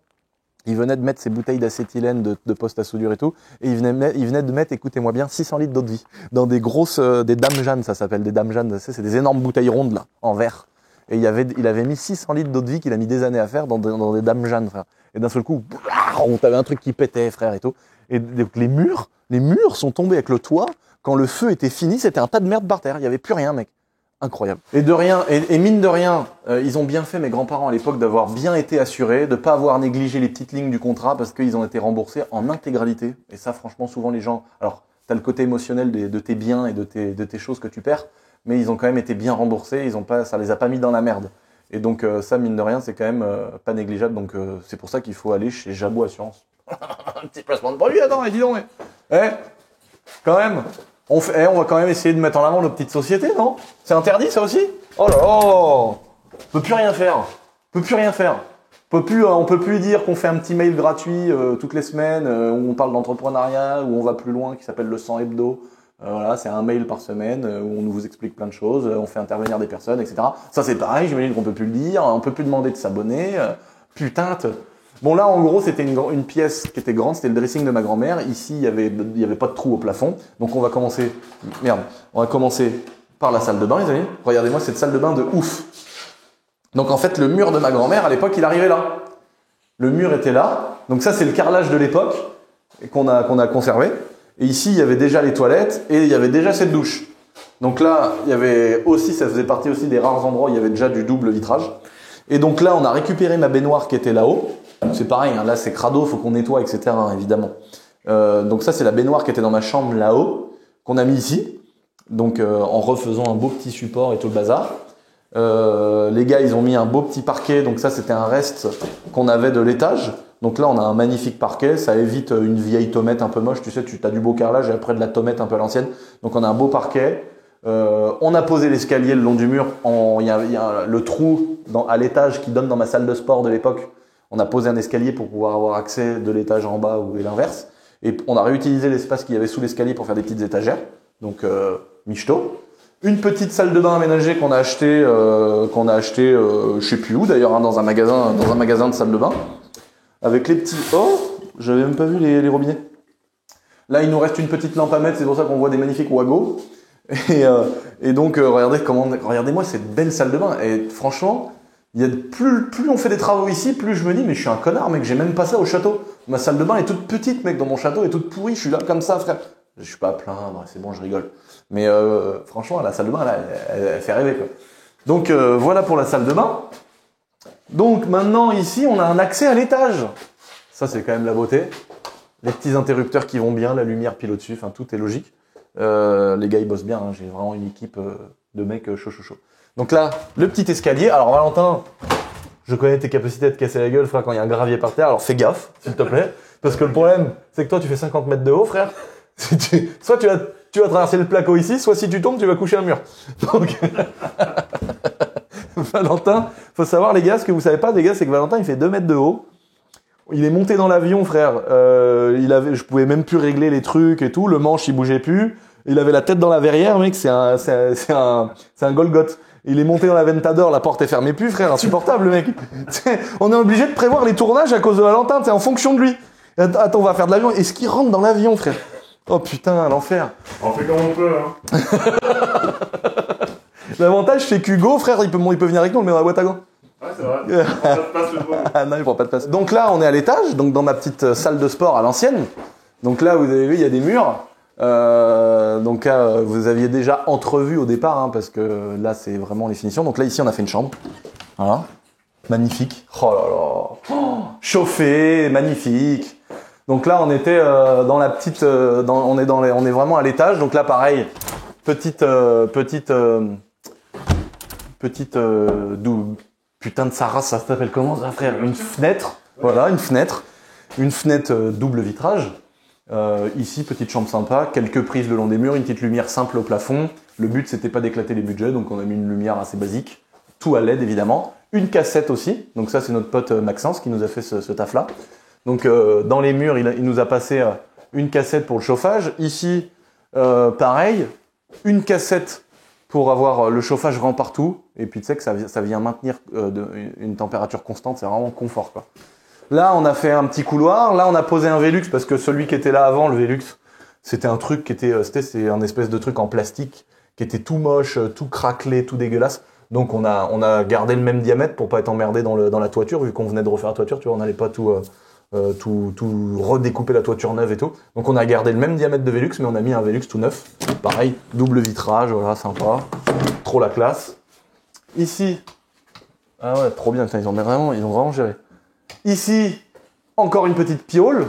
il venait de mettre ses bouteilles d'acétylène de poste à soudure et tout, et il venait de mettre, écoutez-moi bien, 600 litres d'eau de vie, dans des grosses, des Dame Jeanne, ça s'appelle, des Dame Jeanne, c'est des énormes bouteilles rondes, là, en verre. Et il avait mis 600 litres d'eau de vie qu'il a mis des années à faire dans des Dame Jeanne, frère. Et d'un seul coup, t'avais un truc qui pétait, frère, et tout. Et donc les murs sont tombés avec le toit. Quand le feu était fini, c'était un tas de merde par terre. Il n'y avait plus rien, mec. Incroyable. Et de rien, et mine de rien, ils ont bien fait, mes grands-parents à l'époque, d'avoir bien été assurés, de pas avoir négligé les petites lignes du contrat parce qu'ils ont été remboursés en intégralité. Et ça, franchement, souvent les gens, alors, t'as le côté émotionnel de tes biens et de tes choses que tu perds, mais ils ont quand même été bien remboursés, ça les a pas mis dans la merde. Et donc, ça, mine de rien, c'est quand même pas négligeable. Donc, c'est pour ça qu'il faut aller chez Jabot Assurance. Un petit placement de produit, attends, dis donc, quand même. On va quand même essayer de mettre en avant nos petites sociétés, non? C'est interdit, ça aussi? Oh là là! On peut plus rien faire. On peut plus dire qu'on fait un petit mail gratuit toutes les semaines où on parle d'entrepreneuriat, où on va plus loin, qui s'appelle le 100 hebdo. Voilà, c'est un mail par semaine où on vous explique plein de choses, on fait intervenir des personnes, etc. Ça, c'est pareil, j'imagine qu'on peut plus le dire, on peut plus demander de s'abonner. Putain. Bon, là, en gros, c'était une pièce qui était grande, c'était le dressing de ma grand-mère. Ici, il y avait pas de trou au plafond. Donc, on va commencer par la salle de bain, les amis. Regardez-moi cette salle de bain de ouf. Donc, en fait, le mur de ma grand-mère, à l'époque, il arrivait là. Le mur était là. Donc, ça, c'est le carrelage de l'époque qu'on a conservé. Et ici, il y avait déjà les toilettes et il y avait déjà cette douche. Donc là, il y avait aussi, ça faisait partie aussi des rares endroits où il y avait déjà du double vitrage. Et donc là, on a récupéré ma baignoire qui était là-haut. C'est pareil, hein, là c'est crado, faut qu'on nettoie, etc. hein, évidemment. Donc ça c'est la baignoire qui était dans ma chambre là-haut, qu'on a mis ici. Donc en refaisant un beau petit support et tout le bazar. Les gars ils ont mis un beau petit parquet, donc ça c'était un reste qu'on avait de l'étage. Donc là on a un magnifique parquet, ça évite une vieille tomate un peu moche, tu sais, tu as du beau carrelage et après de la tomate un peu à l'ancienne. Donc on a un beau parquet. On a posé l'escalier le long du mur, il y a le trou à l'étage qui donne dans ma salle de sport de l'époque. On a posé un escalier pour pouvoir avoir accès de l'étage en bas ou l'inverse. Et on a réutilisé l'espace qu'il y avait sous l'escalier pour faire des petites étagères. Donc, michto. Une petite salle de bain aménagée qu'on a acheté, je sais plus où d'ailleurs, hein, dans un magasin de salle de bain. Avec les petits... Oh, j'avais même pas vu les robinets. Là, il nous reste une petite lampe à mettre, c'est pour ça qu'on voit des magnifiques Wago. Et donc, regardez-moi cette belle salle de bain. Et franchement... plus on fait des travaux ici, plus je me dis, mais je suis un connard, mec, j'ai même pas ça au château. Ma salle de bain est toute petite, mec, dans mon château, est toute pourrie, je suis là comme ça, frère. Je suis pas à plaindre, c'est bon, je rigole. Mais franchement, la salle de bain, elle fait rêver, quoi. Donc, voilà pour la salle de bain. Donc, maintenant, ici, on a un accès à l'étage. Ça, c'est quand même la beauté. Les petits interrupteurs qui vont bien, la lumière pile au-dessus, enfin, tout est logique. Les gars, ils bossent bien, hein, j'ai vraiment une équipe de mecs chaud. Donc là, le petit escalier. Alors Valentin, je connais tes capacités à te casser la gueule, frère, quand il y a un gravier par terre. Alors fais gaffe, s'il te plaît. Parce que le problème, c'est que toi, tu fais 50 mètres de haut, frère. Soit tu vas traverser le placo ici, soit si tu tombes, tu vas coucher un mur. Donc, Valentin, faut savoir, les gars, ce que vous savez pas, les gars, c'est que Valentin, il fait 2 mètres de haut. Il est monté dans l'avion, frère. Je pouvais même plus régler les trucs et tout. Le manche, il bougeait plus. Il avait la tête dans la verrière, mec. C'est un Golgoth. Il est monté dans la Ventador, la porte est fermée plus, frère, insupportable, le mec. On est obligé de prévoir les tournages à cause de Valentin, en fonction de lui. Attends, on va faire de l'avion. Est-ce qu'il rentre dans l'avion, frère? Oh putain, l'enfer. On fait comme on peut, hein. L'avantage, c'est qu'Hugo, frère, il peut venir avec nous, on le met dans la boîte à gants. Ouais, c'est vrai. Il prend pas de place, le pauvre. Ah non, il prend pas de place. Donc là, on est à l'étage, donc dans ma petite salle de sport à l'ancienne. Donc là, vous avez vu, il y a des murs. Donc là, vous aviez déjà entrevu au départ, hein, parce que là, c'est vraiment les finitions. Donc là, ici, on a fait une chambre. Voilà. Magnifique. Oh là là. Oh, chauffé, magnifique. Donc là, on était dans la petite, on est vraiment à l'étage. Donc là, pareil, petite, putain de sa race, ça s'appelle comment, ça, frère? Une fenêtre. Voilà, une fenêtre double vitrage. Ici, petite chambre sympa, quelques prises le long des murs, une petite lumière simple au plafond. Le but, c'était pas d'éclater les budgets, donc on a mis une lumière assez basique. Tout à LED, évidemment. Une cassette aussi. Donc ça, c'est notre pote Maxence qui nous a fait ce taf-là. Donc dans les murs, il nous a passé une cassette pour le chauffage. Ici, pareil, une cassette pour avoir le chauffage rend partout. Et puis tu sais que ça vient maintenir une température constante, c'est vraiment confort, quoi. Là, on a fait un petit couloir. Là, on a posé un Velux parce que celui qui était là avant, le Velux, c'était un truc qui était, c'est un espèce de truc en plastique qui était tout moche, tout craquelé, tout dégueulasse. Donc on a gardé le même diamètre pour pas être emmerdé dans la toiture, vu qu'on venait de refaire la toiture, tu vois, on n'allait pas tout redécouper la toiture neuve et tout. Donc on a gardé le même diamètre de Velux, mais on a mis un Velux tout neuf. Pareil, double vitrage, voilà, sympa. Trop la classe. Ici, ah ouais, trop bien, putain, ils ont vraiment géré. Ici, encore une petite piole.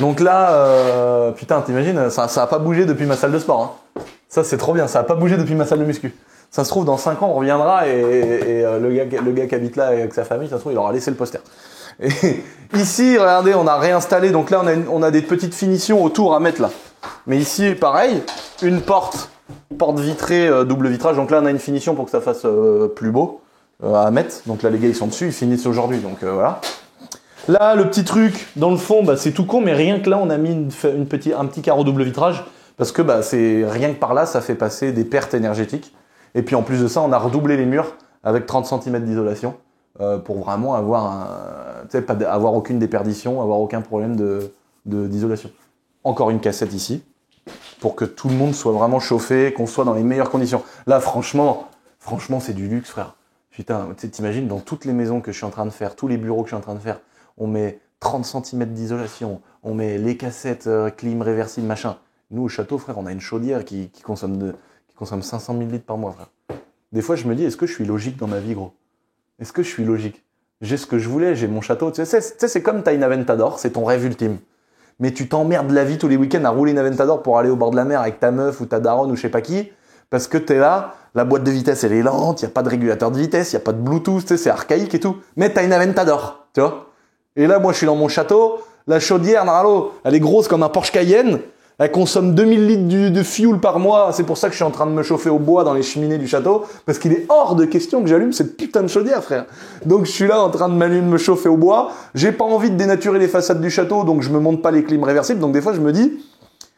Donc là, putain, t'imagines, ça a pas bougé depuis ma salle de sport, hein. Ça, c'est trop bien, ça a pas bougé depuis ma salle de muscu. Ça se trouve, dans 5 ans, on reviendra et le gars qui habite là avec sa famille, ça se trouve, il aura laissé le poster. Et ici, regardez, on a réinstallé, donc là, on a des petites finitions autour à mettre là. Mais ici, pareil, une porte vitrée, double vitrage. Donc là, on a une finition pour que ça fasse plus beau à mettre. Donc là, les gars, ils sont dessus, ils finissent aujourd'hui, donc voilà. Là, le petit truc, dans le fond, bah, c'est tout con, mais rien que là, on a mis un petit carreau double vitrage, parce que bah, c'est rien que par là, ça fait passer des pertes énergétiques. Et puis en plus de ça, on a redoublé les murs avec 30 cm d'isolation pour vraiment avoir aucune déperdition, avoir aucun problème d'isolation. Encore une cassette ici, pour que tout le monde soit vraiment chauffé, qu'on soit dans les meilleures conditions. Là, franchement, c'est du luxe, frère. Putain, t'imagines, dans toutes les maisons que je suis en train de faire, tous les bureaux que je suis en train de faire, on met 30 cm d'isolation, on met les cassettes clim réversible, machin. Nous, au château, frère, on a une chaudière qui consomme 500 000 litres par mois, frère. Des fois, je me dis, est-ce que je suis logique dans ma vie, gros? Est-ce que je suis logique? J'ai ce que je voulais, j'ai mon château. Tu sais, c'est comme t'as une Aventador, c'est ton rêve ultime. Mais tu t'emmerdes la vie tous les week-ends à rouler une Aventador pour aller au bord de la mer avec ta meuf ou ta daronne ou je sais pas qui, parce que t'es là, la boîte de vitesse elle est lente, y a pas de régulateur de vitesse, y a pas de Bluetooth, tu sais, c'est archaïque et tout. Mais t'as une Aventador, tu vois. Et là, moi, je suis dans mon château, la chaudière, elle est grosse comme un Porsche Cayenne. Elle consomme 2000 litres de fuel par mois. C'est pour ça que je suis en train de me chauffer au bois dans les cheminées du château. Parce qu'il est hors de question que j'allume cette putain de chaudière, frère. Donc je suis là en train de me chauffer au bois. J'ai pas envie de dénaturer les façades du château, donc je me monte pas les clims réversibles. Donc des fois je me dis,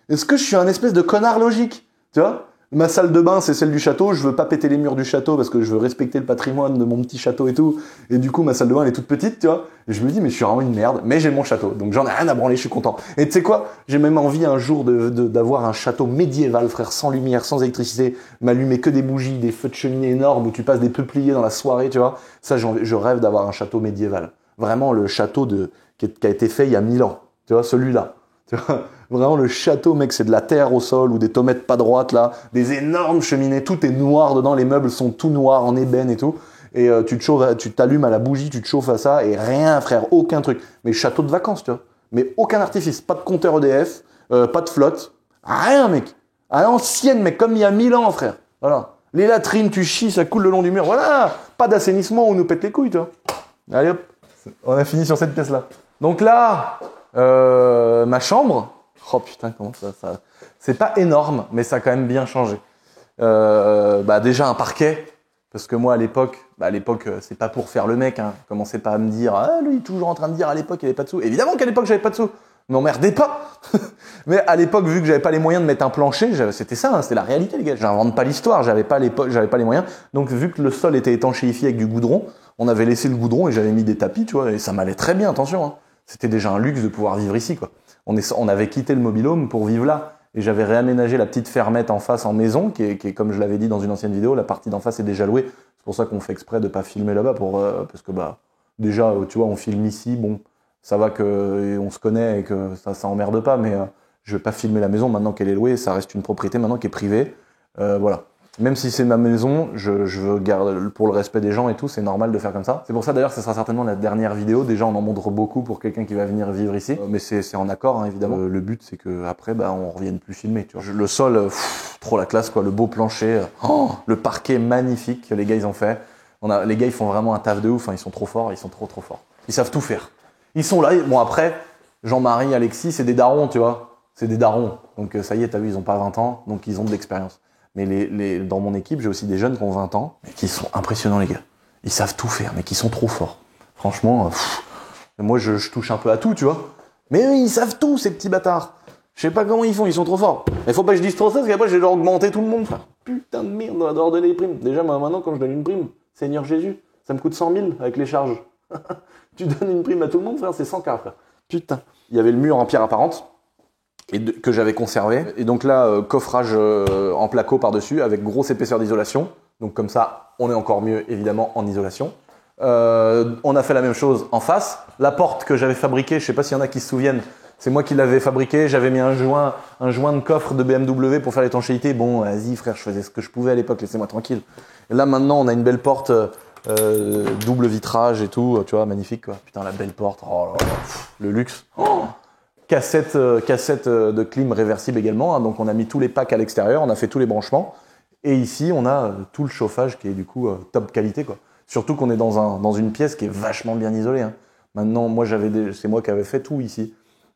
est-ce que je suis un espèce de connard logique? Tu vois? Ma salle de bain, c'est celle du château. Je veux pas péter les murs du château parce que je veux respecter le patrimoine de mon petit château et tout. Et du coup, ma salle de bain, elle est toute petite, tu vois. Et je me dis, mais je suis vraiment une merde. Mais j'ai mon château. Donc j'en ai rien à branler, je suis content. Et tu sais quoi? J'ai même envie un jour d'avoir un château médiéval, frère, sans lumière, sans électricité, m'allumer que des bougies, des feux de cheminée énormes où tu passes des peupliers dans la soirée, tu vois. Ça, je rêve d'avoir un château médiéval. Vraiment le château qui a été fait il y a 1000 ans. Tu vois, celui-là. Tu vois, vraiment le château, mec, c'est de la terre au sol ou des tomates pas droites là, des énormes cheminées, tout est noir dedans, les meubles sont tout noirs en ébène et tout. Et tu t'allumes à la bougie, tu te chauffes à ça et rien, frère, aucun truc. Mais château de vacances, tu vois. Mais aucun artifice, pas de compteur EDF, pas de flotte, rien, mec. À l'ancienne, mec, comme il y a 1000 ans, frère. Voilà. Les latrines, tu chies, ça coule le long du mur. Voilà. Pas d'assainissement, on nous pète les couilles, tu vois. Allez hop, on a fini sur cette pièce-là. Donc là. Ma chambre, oh putain, comment ça c'est pas énorme, mais ça a quand même bien changé. Déjà un parquet, parce que moi à l'époque, c'est pas pour faire le mec, hein. Commencez pas à me dire, ah lui il est toujours en train de dire à l'époque il avait pas de sous. Évidemment qu'à l'époque j'avais pas de sous, m'emmerdez pas. Mais à l'époque, vu que j'avais pas les moyens de mettre un plancher, c'était ça, hein, c'était la réalité les gars. J'invente pas l'histoire, j'avais pas les moyens. Donc vu que le sol était étanchéifié avec du goudron, on avait laissé le goudron et j'avais mis des tapis, tu vois, et ça m'allait très bien, attention, hein. C'était déjà un luxe de pouvoir vivre ici, quoi. On avait quitté le mobil-home pour vivre là. Et j'avais réaménagé la petite fermette en face en maison, qui est, comme je l'avais dit dans une ancienne vidéo, la partie d'en face est déjà louée. C'est pour ça qu'on fait exprès de pas filmer là-bas, parce que déjà, tu vois, on filme ici, bon, ça va que on se connaît et que ça emmerde pas, mais je vais pas filmer la maison maintenant qu'elle est louée, ça reste une propriété maintenant qui est privée, voilà. Même si c'est ma maison, je veux garder pour le respect des gens et tout, c'est normal de faire comme ça. C'est pour ça d'ailleurs que ce sera certainement la dernière vidéo. Déjà, on en montre beaucoup pour quelqu'un qui va venir vivre ici. Mais c'est en accord, hein, évidemment. Le but, c'est que après, on revienne plus filmer. Tu vois. Le sol, trop la classe, quoi. Le beau plancher, le parquet magnifique que les gars ils ont fait. Les gars, ils font vraiment un taf de ouf. Hein. Ils sont trop forts, ils sont trop forts. Ils savent tout faire. Ils sont là. Bon après, Jean-Marie, Alexis, c'est des darons, tu vois. C'est des darons. Donc ça y est, t'as vu, ils ont pas 20 ans, donc ils ont de l'expérience. Mais dans mon équipe, j'ai aussi des jeunes qui ont 20 ans, mais qui sont impressionnants, les gars. Ils savent tout faire, mais qui sont trop forts. Franchement, moi, je touche un peu à tout, tu vois. Mais eux, ils savent tout, ces petits bâtards. Je sais pas comment ils font, ils sont trop forts. Mais faut pas que je dise trop ça, parce qu'après, je vais leur augmenter tout le monde, frère. Putain de merde, on va leur donner des primes. Déjà, moi, maintenant, quand je donne une prime, Seigneur Jésus, ça me coûte 100 000 avec les charges. Tu donnes une prime à tout le monde, frère, c'est 100 K, frère. Putain. Il y avait le mur en pierre apparente. Que j'avais conservé. Et donc là, coffrage en placo par-dessus avec grosse épaisseur d'isolation. Donc comme ça, on est encore mieux évidemment en isolation. On a fait la même chose en face. La porte que j'avais fabriquée, je sais pas s'il y en a qui se souviennent, c'est moi qui l'avais fabriquée. J'avais mis un joint de coffre de BMW pour faire l'étanchéité. Bon, vas-y frère, je faisais ce que je pouvais à l'époque, laissez-moi tranquille. Et là maintenant, on a une belle porte double vitrage et tout, tu vois, magnifique quoi. Putain, la belle porte, oh là là, le luxe. Oh, cassette de clim réversible également, hein, donc on a mis tous les packs à l'extérieur, on a fait tous les branchements. Et ici, on a tout le chauffage qui est du coup top qualité, quoi. Surtout qu'on est dans une pièce qui est vachement bien isolée. Hein. Maintenant, moi, c'est moi qui avais fait tout ici.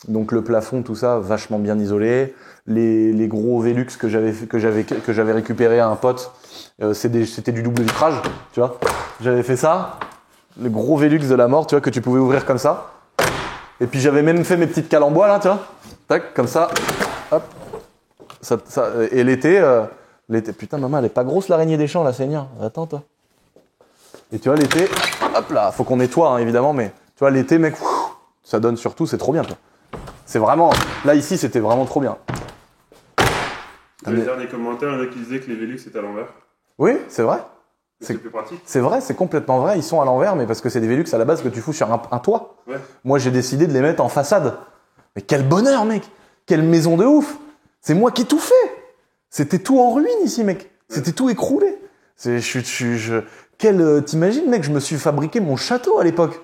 Donc le plafond, tout ça, vachement bien isolé. Les gros Velux que j'avais récupéré à un pote, c'était du double vitrage, tu vois. J'avais fait ça, le gros Velux de la mort, tu vois, que tu pouvais ouvrir comme ça. Et puis j'avais même fait mes petites cales en bois là, tu vois. Tac, comme ça. Hop. Et l'été, putain maman, elle est pas grosse l'araignée des champs là, Seigneur. Attends toi. Et tu vois l'été, hop là, faut qu'on nettoie hein, évidemment, mais tu vois l'été mec, ça donne surtout, c'est trop bien toi. C'est vraiment, là ici c'était vraiment trop bien. Je vais dire des commentaires, il y en a qui disaient que les Velux étaient à l'envers. Oui, c'est vrai. C'est plus pratique. C'est vrai, c'est complètement vrai. Ils sont à l'envers, mais parce que c'est des Velux à la base que tu fous sur un toit. Ouais. Moi, j'ai décidé de les mettre en façade. Mais quel bonheur, mec! Quelle maison de ouf! C'est moi qui ai tout fait! C'était tout en ruine ici, mec. C'était tout écroulé. T'imagines, mec, je me suis fabriqué mon château à l'époque.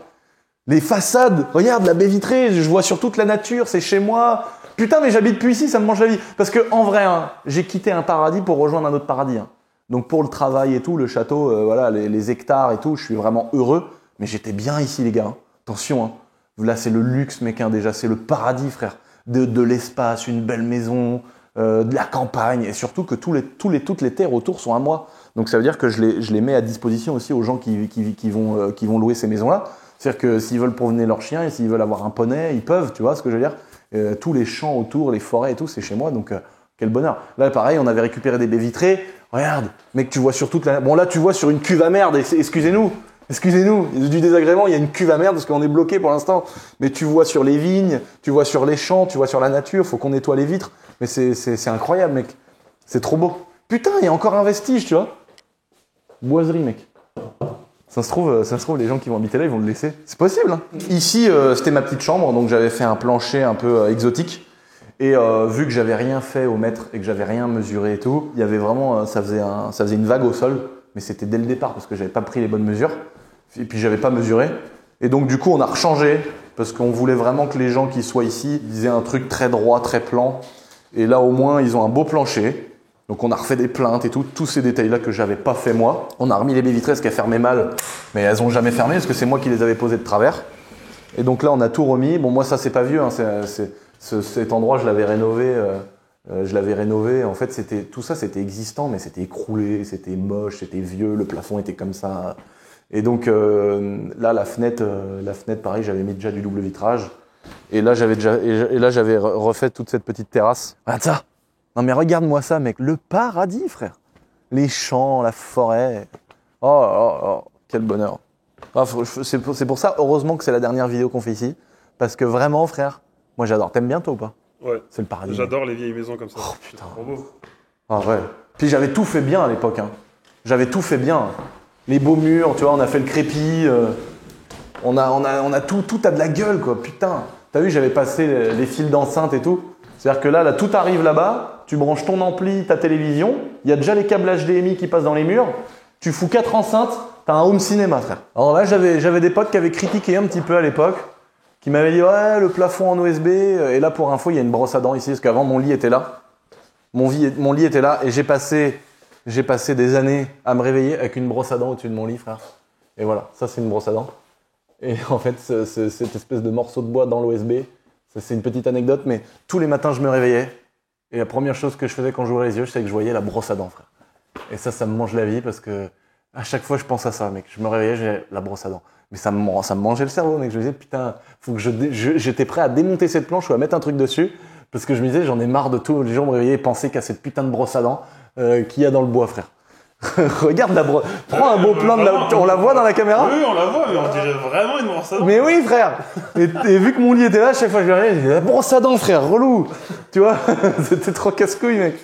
Les façades, regarde la baie vitrée, je vois sur toute la nature, c'est chez moi. Putain, mais j'habite plus ici, ça me mange la vie. Parce que en vrai, hein, j'ai quitté un paradis pour rejoindre un autre paradis. Hein. Donc pour le travail et tout, le château, voilà, les hectares et tout, je suis vraiment heureux. Mais j'étais bien ici, les gars. Hein. Attention, hein. Là c'est le luxe, mec. Hein, déjà, c'est le paradis, frère. De l'espace, une belle maison, de la campagne, et surtout que toutes les terres autour sont à moi. Donc ça veut dire que je les mets à disposition aussi aux gens qui vont louer ces maisons-là. C'est-à-dire que s'ils veulent promener leur chien et s'ils veulent avoir un poney, ils peuvent, tu vois ce que je veux dire. Tous les champs autour, les forêts et tout, c'est chez moi, donc quel bonheur. Là, pareil, on avait récupéré des baies vitrées. Regarde, mec, tu vois sur toute la... Bon, là, tu vois sur une cuve à merde, excusez-nous, du désagrément, il y a une cuve à merde parce qu'on est bloqué pour l'instant. Mais tu vois sur les vignes, tu vois sur les champs, tu vois sur la nature, faut qu'on nettoie les vitres. Mais c'est incroyable, mec. C'est trop beau. Putain, il y a encore un vestige, tu vois. Boiserie, mec. Ça se trouve, les gens qui vont habiter là, ils vont le laisser. C'est possible, hein. Ici, c'était ma petite chambre, donc j'avais fait un plancher un peu exotique. Et vu que j'avais rien fait au mètre et que j'avais rien mesuré et tout, il y avait vraiment, ça faisait une vague au sol, mais c'était dès le départ parce que j'avais pas pris les bonnes mesures. Et puis j'avais pas mesuré. Et donc du coup, on a rechangé parce qu'on voulait vraiment que les gens qui soient ici disaient un truc très droit, très plan. Et là, au moins, ils ont un beau plancher. Donc on a refait des plaintes et tout, tous ces détails-là que j'avais pas fait moi. On a remis les baies vitrées parce qu'elles fermaient mal, mais elles ont jamais fermé parce que c'est moi qui les avais posées de travers. Et donc là, on a tout remis. Bon, moi, ça, c'est pas vieux. Hein. Cet endroit, je l'avais rénové. En fait, tout ça, c'était existant, mais c'était écroulé, c'était moche, c'était vieux. Le plafond était comme ça. Et donc là, la fenêtre, pareil, j'avais mis déjà du double vitrage. Et là, j'avais refait toute cette petite terrasse. Regarde ça. Non mais regarde-moi ça, mec. Le paradis, frère. Les champs, la forêt. Oh, quel bonheur. Ah, c'est pour ça, heureusement que c'est la dernière vidéo qu'on fait ici. Parce que vraiment, frère, moi j'adore. T'aimes bien toi ou pas? Ouais. C'est le paradis. J'adore les vieilles maisons comme ça. Oh putain. C'est trop beau. Ah ouais. Puis j'avais tout fait bien à l'époque. Hein. J'avais tout fait bien. Les beaux murs, tu vois, on a fait le crépi. On a tout a de la gueule, quoi. Putain. T'as vu, j'avais passé les fils d'enceinte et tout. C'est-à-dire que là, tout arrive là-bas, tu branches ton ampli, ta télévision, il y a déjà les câbles HDMI qui passent dans les murs, tu fous 4 enceintes, t'as un home cinéma, frère. Alors là, j'avais des potes qui avaient critiqué un petit peu à l'époque, qui m'avaient dit ouais, le plafond en OSB, et là pour info, il y a une brosse à dents ici, parce qu'avant mon lit était là. Mon lit était là, et j'ai passé des années à me réveiller avec une brosse à dents au-dessus de mon lit, frère. Et voilà, ça c'est une brosse à dents. Et en fait, cette espèce de morceau de bois dans l'OSB, c'est une petite anecdote, mais tous les matins je me réveillais, et la première chose que je faisais quand j'ouvrais les yeux, c'est que je voyais la brosse à dents, frère. Et ça me mange la vie, parce que à chaque fois je pense à ça, mec. Je me réveillais, j'ai la brosse à dents. Mais ça me mangeait le cerveau, mec. Je me disais, putain, faut que j'étais prêt à démonter cette planche ou à mettre un truc dessus, parce que je me disais, j'en ai marre de tous les jours me réveiller et penser qu'à cette putain de brosse à dents qu'il y a dans le bois, frère. Regarde la brosse. Prends un beau plan de la. On la voit dans la caméra? Oui, on la voit, mais on dirait vraiment une brosse à dents. Mais oui, frère. Et vu que mon lit était là, à chaque fois que je regardais, j'ai dit, la brosse à dents, frère, relou. Tu vois, c'était trop casse-couille, mec.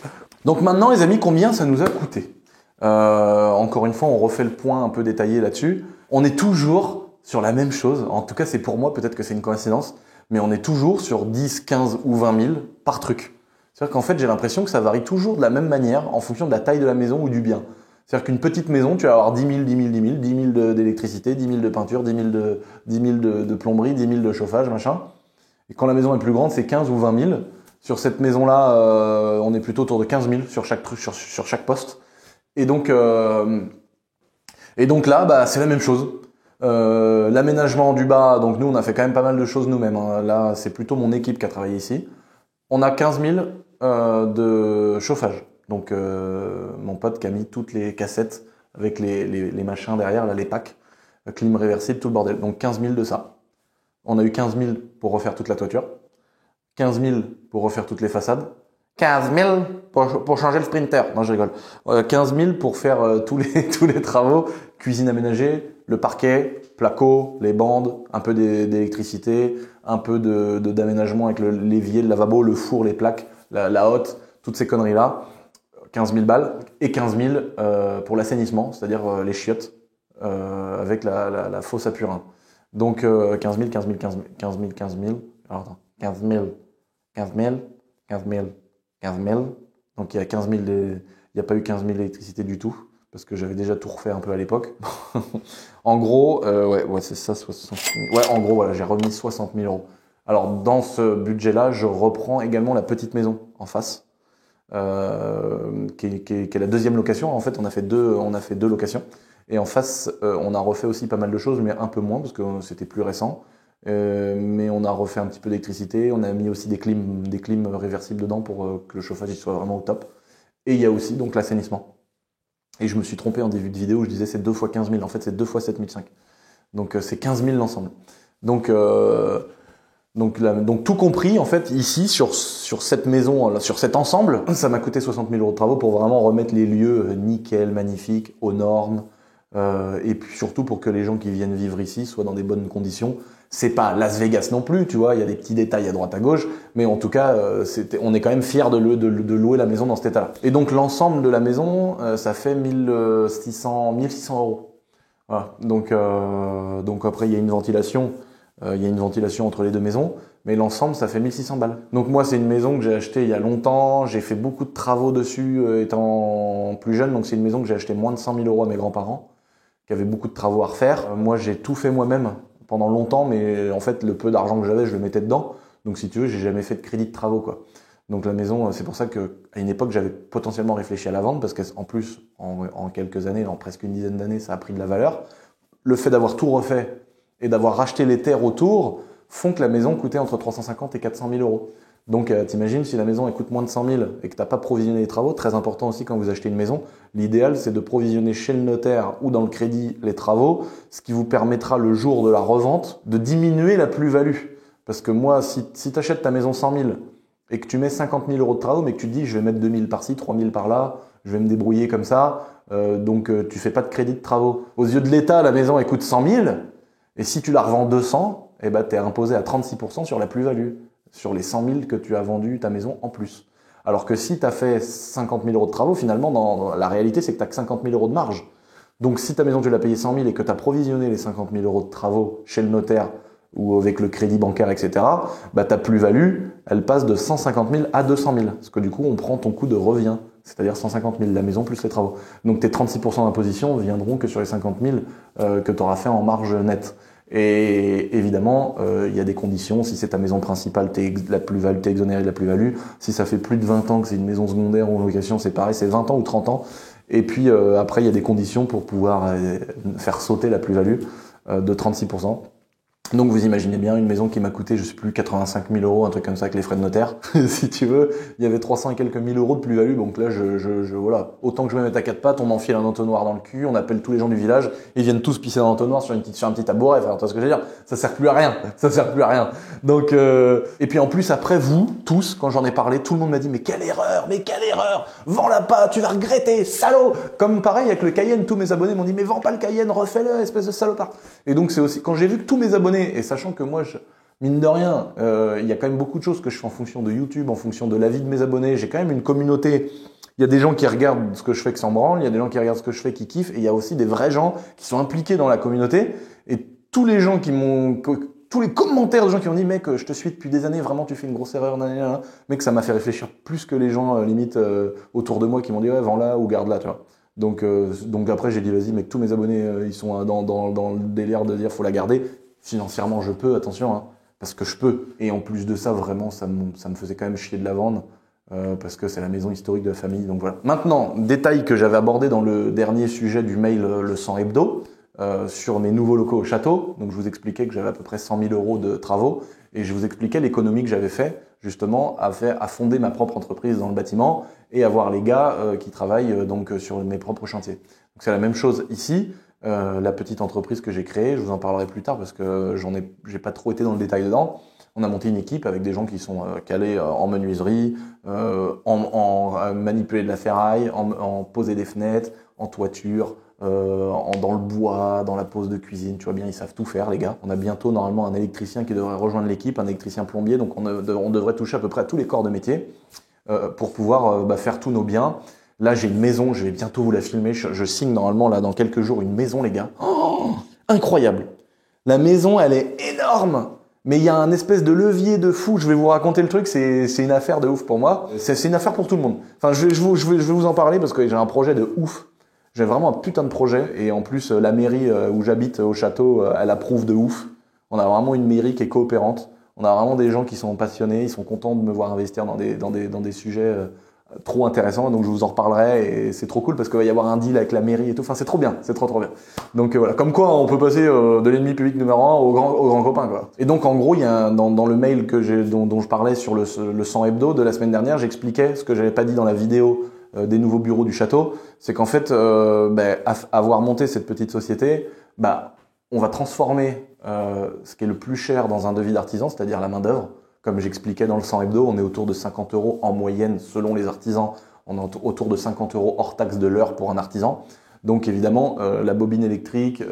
Donc maintenant, les amis, combien ça nous a coûté? Encore une fois, on refait le point un peu détaillé là-dessus. On est toujours sur la même chose. En tout cas, c'est pour moi, peut-être que c'est une coïncidence, mais on est toujours sur 10, 15 ou 20 000 par truc. C'est-à-dire qu'en fait, j'ai l'impression que ça varie toujours de la même manière en fonction de la taille de la maison ou du bien. C'est-à-dire qu'une petite maison, tu vas avoir 10 000, 10 000, 10 000, 10 000 d'électricité, 10 000 de peinture, 10 000 de plomberie, 10 000 de chauffage, machin. Et quand la maison est plus grande, c'est 15 ou 20 000. Sur cette maison-là, on est plutôt autour de 15 000 sur chaque truc, sur chaque poste. Et donc là, bah, c'est la même chose. L'aménagement du bas, donc nous, on a fait quand même pas mal de choses nous-mêmes. Hein. Là, c'est plutôt mon équipe qui a travaillé ici. On a 15 000 de chauffage. Donc, mon pote qui a mis toutes les cassettes avec les machins derrière, là, les packs, clim réversible, tout le bordel. Donc, 15 000 de ça. On a eu 15 000 pour refaire toute la toiture. 15 000 pour refaire toutes les façades. 15 000 pour changer le sprinter. Non, je rigole. 15 000 pour faire tous les travaux. Cuisine aménagée, le parquet, placo, les bandes, un peu d'électricité, un peu d'aménagement avec l'évier, le lavabo, le four, les plaques, la hotte, toutes ces conneries-là. 15 000 balles. Et 15 000 pour l'assainissement, c'est-à-dire les chiottes avec la fosse à purin. Donc 15 000, 15 000, 15 000, 15 000, 15 000. Alors attends, 15 000, 15 000, 15 000. 15 000. Donc il y a 15 000 il n'y a pas eu 15 000 d'électricité du tout, parce que j'avais déjà tout refait un peu à l'époque. En gros, ouais, c'est ça, 60 000. Ouais, en gros, voilà, j'ai remis 60 000 euros. Alors dans ce budget-là, je reprends également la petite maison en face, qui est la deuxième location. En fait, on a fait deux locations. Et en face, on a refait aussi pas mal de choses, mais un peu moins, parce que c'était plus récent. Mais on a refait un petit peu d'électricité, on a mis aussi des clims réversibles dedans pour que le chauffage soit vraiment au top. Et il y a aussi donc l'assainissement. Et je me suis trompé en début de vidéo, je disais c'est 2 fois 15 000, en fait c'est 2 fois 7 500. Donc c'est 15 000 l'ensemble. Donc tout compris en fait ici sur cette maison, sur cet ensemble, ça m'a coûté 60 000 euros de travaux pour vraiment remettre les lieux nickel, magnifiques, aux normes. Et puis surtout pour que les gens qui viennent vivre ici soient dans des bonnes conditions. C'est pas Las Vegas non plus, tu vois, il y a des petits détails à droite à gauche, mais en tout cas, on est quand même fiers de louer la maison dans cet état-là. Et donc l'ensemble de la maison, ça fait 1600 euros. Voilà. Donc après il y a une ventilation, entre les deux maisons, mais l'ensemble ça fait 1600 balles. Donc moi c'est une maison que j'ai achetée il y a longtemps, j'ai fait beaucoup de travaux dessus étant plus jeune, donc c'est une maison que j'ai achetée moins de 100 000 euros à mes grands-parents, qui avaient beaucoup de travaux à refaire. Moi j'ai tout fait moi-même pendant longtemps, mais en fait le peu d'argent que j'avais je le mettais dedans, donc si tu veux j'ai jamais fait de crédit de travaux quoi. Donc la maison, c'est pour ça que à une époque j'avais potentiellement réfléchi à la vendre, parce qu'en plus en quelques années, en presque une dizaine d'années, ça a pris de la valeur. Le fait d'avoir tout refait et d'avoir racheté les terres autour font que la maison coûtait entre 350 et 400 000 euros. Donc t'imagines si la maison elle coûte moins de 100 000 et que t'as pas provisionné les travaux, très important aussi quand vous achetez une maison, l'idéal c'est de provisionner chez le notaire ou dans le crédit les travaux, ce qui vous permettra le jour de la revente de diminuer la plus-value. Parce que moi, si t'achètes ta maison 100 000 et que tu mets 50 000 euros de travaux, mais que tu te dis je vais mettre 2 000 par-ci, 3 000 par-là, je vais me débrouiller comme ça, donc tu fais pas de crédit de travaux. Aux yeux de l'État, la maison elle coûte 100 000, et si tu la revends 200, eh ben, t'es imposé à 36% sur la plus-value, sur les 100 000 que tu as vendu ta maison en plus. Alors que si tu as fait 50 000 euros de travaux, finalement, dans la réalité, c'est que tu as que 50 000 euros de marge. Donc si ta maison, tu l'as payée 100 000 et que tu as provisionné les 50 000 euros de travaux chez le notaire ou avec le crédit bancaire, etc., bah, ta plus-value, elle passe de 150 000 à 200 000. Parce que du coup, on prend ton coût de revient, c'est-à-dire 150 000, la maison plus les travaux. Donc tes 36% d'imposition viendront que sur les 50 000 que tu auras fait en marge nette. Et évidemment, il y a des conditions. Si c'est ta maison principale, t'es exonéré de la plus-value. Si ça fait plus de 20 ans que c'est une maison secondaire ou en location, c'est pareil, c'est 20 ans ou 30 ans. Et puis après, il y a des conditions pour pouvoir faire sauter la plus-value de 36%. Donc vous imaginez bien une maison qui m'a coûté, je sais plus, 85 000 euros, un truc comme ça avec les frais de notaire. Si tu veux, il y avait 300 et quelques mille euros de plus-value. Donc là, voilà, autant que je me mette à quatre pattes, on m'enfile un entonnoir dans le cul, on appelle tous les gens du village, ils viennent tous pisser dans l'entonnoir sur un petit tabouret. Enfin, tu vois ce que je veux dire? Ça sert plus à rien. Ça sert plus à rien. Donc, et puis en plus, après vous, tous, quand j'en ai parlé, tout le monde m'a dit, mais quelle erreur! Vends-la pas, tu vas regretter, salaud! Comme pareil avec le Cayenne, tous mes abonnés m'ont dit, mais vends pas le Cayenne, refais-le, espèce de salopard. Et donc c'est aussi, quand j'ai vu que tous mes abonnés, et sachant que moi, mine de rien, il y a quand même beaucoup de choses que je fais en fonction de YouTube, en fonction de l'avis de mes abonnés. J'ai quand même une communauté. Il y a des gens qui regardent ce que je fais qui s'en branlent, il y a des gens qui regardent ce que je fais qui kiffent, et il y a aussi des vrais gens qui sont impliqués dans la communauté. Et tous les gens tous les commentaires de gens qui ont dit, mec, je te suis depuis des années, vraiment, tu fais une grosse erreur, mec, ça m'a fait réfléchir plus que les gens, limite, autour de moi qui m'ont dit, ouais, vends-la ou garde-la, tu vois. Donc après, j'ai dit, vas-y, mec, tous mes abonnés, ils sont dans le délire de dire, faut la garder. Financièrement, je peux, attention, hein, parce que je peux. Et en plus de ça, vraiment, ça me faisait quand même chier de la vendre, parce que c'est la maison historique de la famille. Donc voilà. Maintenant, détail que j'avais abordé dans le dernier sujet du mail Le 100 Hebdo, sur mes nouveaux locaux au château. Donc je vous expliquais que j'avais à peu près 100 000 euros de travaux, et je vous expliquais l'économie que j'avais fait, justement, à fonder ma propre entreprise dans le bâtiment, et avoir les gars qui travaillent donc sur mes propres chantiers. Donc c'est la même chose ici. La petite entreprise que j'ai créée, je vous en parlerai plus tard parce que j'ai pas trop été dans le détail dedans. On a monté une équipe avec des gens qui sont calés en menuiserie, en manipuler de la ferraille, en poser des fenêtres, en toiture, dans le bois, dans la pose de cuisine. Tu vois bien, ils savent tout faire, les gars. On a bientôt normalement un électricien qui devrait rejoindre l'équipe, un électricien plombier. Donc on devrait toucher à peu près à tous les corps de métier pour pouvoir faire tous nos biens. Là, j'ai une maison, je vais bientôt vous la filmer. Je signe normalement là dans quelques jours une maison, les gars. Oh, incroyable. La maison, elle est énorme. Mais il y a un espèce de levier de fou. Je vais vous raconter le truc. C'est une affaire de ouf pour moi. C'est une affaire pour tout le monde. Enfin, je vais vous en parler parce que j'ai un projet de ouf. J'ai vraiment un putain de projet. Et en plus, la mairie où j'habite au château, elle approuve de ouf. On a vraiment une mairie qui est coopérante. On a vraiment des gens qui sont passionnés. Ils sont contents de me voir investir dans des sujets trop intéressant, donc je vous en reparlerai, et c'est trop cool parce qu'il va y avoir un deal avec la mairie et tout. Enfin, c'est trop bien, c'est trop bien. Donc voilà, comme quoi on peut passer de l'ennemi public numéro 1 au grand copain, quoi. Et donc en gros, il y a dans le mail dont je parlais sur le 100 Hebdo de la semaine dernière, j'expliquais ce que j'avais pas dit dans la vidéo des nouveaux bureaux du château, c'est qu'en fait, avoir monté cette petite société, on va transformer ce qui est le plus cher dans un devis d'artisan, c'est-à-dire la main d'œuvre. Comme j'expliquais dans le 100 Hebdo, on est autour de 50 euros en moyenne selon les artisans. On est autour de 50 euros hors taxe de l'heure pour un artisan. Donc évidemment, la bobine électrique,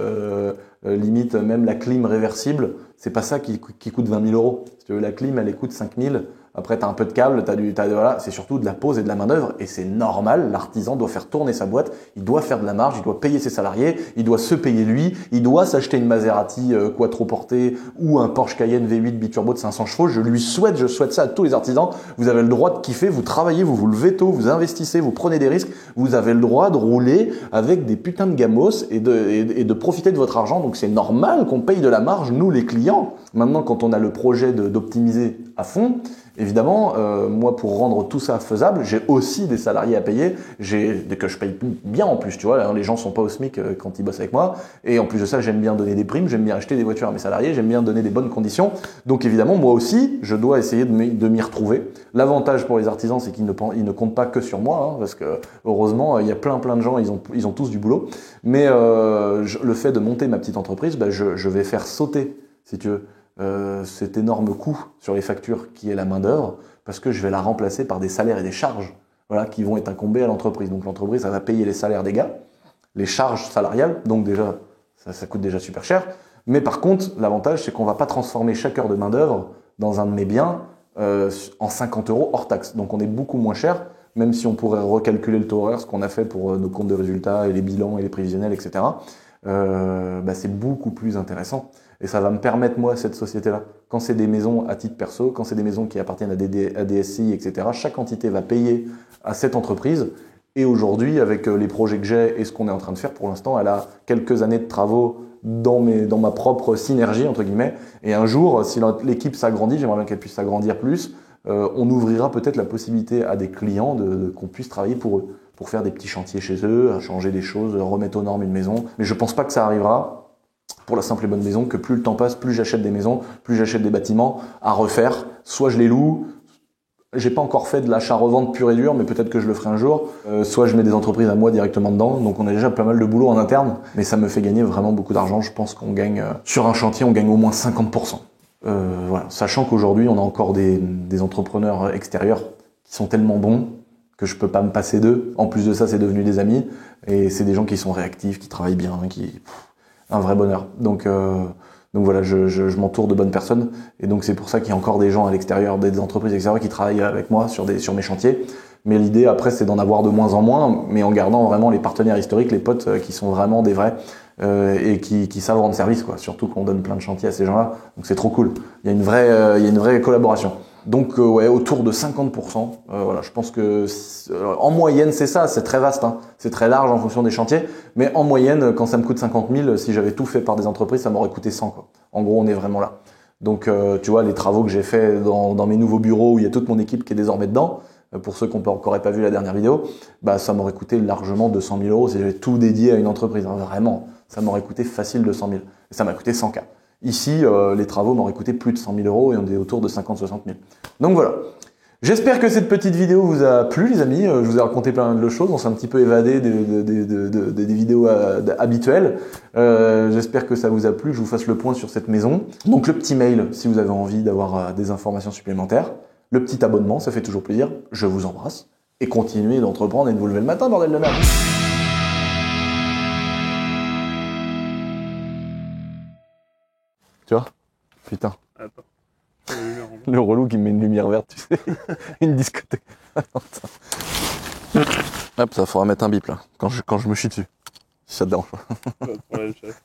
limite même la clim réversible, c'est pas ça qui coûte 20 000 euros. Si tu veux, la clim, elle coûte 5 000. Après, t'as un peu de câble, voilà, c'est surtout de la pose et de la main-d'œuvre, et c'est normal. L'artisan doit faire tourner sa boîte, il doit faire de la marge, il doit payer ses salariés, il doit se payer lui, il doit s'acheter une Maserati quattroportée ou un Porsche Cayenne V8 biturbo de 500 chevaux. Je souhaite ça à tous les artisans. Vous avez le droit de kiffer, vous travaillez, vous levez tôt, vous investissez, vous prenez des risques. Vous avez le droit de rouler avec des putains de gamos et de profiter de votre argent. Donc c'est normal qu'on paye de la marge, nous les clients. Maintenant, quand on a le projet d'optimiser à fond, évidemment, moi, pour rendre tout ça faisable, j'ai aussi des salariés à payer, que je paye bien en plus, tu vois. Hein, les gens sont pas au SMIC quand ils bossent avec moi. Et en plus de ça, j'aime bien donner des primes, j'aime bien acheter des voitures à mes salariés, j'aime bien donner des bonnes conditions. Donc évidemment, moi aussi, je dois essayer de m'y retrouver. L'avantage pour les artisans, c'est qu'ils ne comptent pas que sur moi, hein, parce que heureusement, il y a plein de gens, ils ont tous du boulot. Mais le fait de monter ma petite entreprise, je vais faire sauter, si tu veux, cet énorme coût sur les factures qui est la main d'œuvre, parce que je vais la remplacer par des salaires et des charges, voilà, qui vont être incombés à l'entreprise. Donc l'entreprise, ça va payer les salaires des gars, les charges salariales, donc déjà ça coûte déjà super cher. Mais par contre, l'avantage, c'est qu'on va pas transformer chaque heure de main d'œuvre dans un de mes biens en 50 euros hors taxe. Donc on est beaucoup moins cher, même si on pourrait recalculer le taux horaire, ce qu'on a fait pour nos comptes de résultats et les bilans et les prévisionnels, etc. c'est beaucoup plus intéressant. Et ça va me permettre, moi, cette société-là, quand c'est des maisons à titre perso, quand c'est des maisons qui appartiennent à des SCI, etc., chaque entité va payer à cette entreprise. Et aujourd'hui, avec les projets que j'ai et ce qu'on est en train de faire, pour l'instant, elle a quelques années de travaux dans ma propre synergie, entre guillemets. Et un jour, si l'équipe s'agrandit, j'aimerais bien qu'elle puisse s'agrandir plus, on ouvrira peut-être la possibilité à des clients qu'on puisse travailler pour eux, pour faire des petits chantiers chez eux, changer des choses, remettre aux normes une maison. Mais je pense pas que ça arrivera. Pour la simple et bonne raison que plus le temps passe, plus j'achète des maisons, plus j'achète des bâtiments à refaire. Soit je les loue, j'ai pas encore fait de l'achat-revente pur et dur, mais peut-être que je le ferai un jour. Soit je mets des entreprises à moi directement dedans, donc on a déjà pas mal de boulot en interne, mais ça me fait gagner vraiment beaucoup d'argent. Je pense qu'on gagne, sur un chantier, on gagne au moins 50%. Voilà. Sachant qu'aujourd'hui, on a encore des entrepreneurs extérieurs qui sont tellement bons que je peux pas me passer d'eux. En plus de ça, c'est devenu des amis, et c'est des gens qui sont réactifs, qui travaillent bien, un vrai bonheur. Donc voilà, je m'entoure de bonnes personnes, et donc c'est pour ça qu'il y a encore des gens à l'extérieur, des entreprises extérieures qui travaillent avec moi sur mes chantiers. Mais l'idée après, c'est d'en avoir de moins en moins, mais en gardant vraiment les partenaires historiques, les potes qui sont vraiment des vrais et qui savent rendre service, quoi. Surtout qu'on donne plein de chantiers à ces gens-là, donc c'est trop cool. Il y a une vraie collaboration. Donc ouais, autour de 50%. Voilà, je pense que en moyenne c'est ça, c'est très vaste, hein. C'est très large en fonction des chantiers, mais en moyenne, quand ça me coûte 50 000, si j'avais tout fait par des entreprises, ça m'aurait coûté 100, quoi. En gros, on est vraiment là. Donc tu vois, les travaux que j'ai fait dans mes nouveaux bureaux où il y a toute mon équipe qui est désormais dedans, pour ceux qui n'auraient pas vu la dernière vidéo, ça m'aurait coûté largement 200 000 € si j'avais tout dédié à une entreprise, hein. Vraiment, ça m'aurait coûté facile 200 000. Et ça m'a coûté 100K. Ici, les travaux m'auraient coûté plus de 100 000 € et on est autour de 50-60 000. Donc voilà. J'espère que cette petite vidéo vous a plu, les amis. Je vous ai raconté plein de choses. On s'est un petit peu évadé des vidéos habituelles. J'espère que ça vous a plu, que je vous fasse le point sur cette maison. Donc le petit mail, si vous avez envie d'avoir des informations supplémentaires. Le petit abonnement, ça fait toujours plaisir. Je vous embrasse. Et continuez d'entreprendre et de vous lever le matin, bordel de merde. Tu vois? Putain. Attends. Le relou qui me met une lumière verte, tu sais. Une discothèque. Hop, ça faudra mettre un bip là, quand je me chie dessus. Si ça te dérange pas. Pas de problème, chef.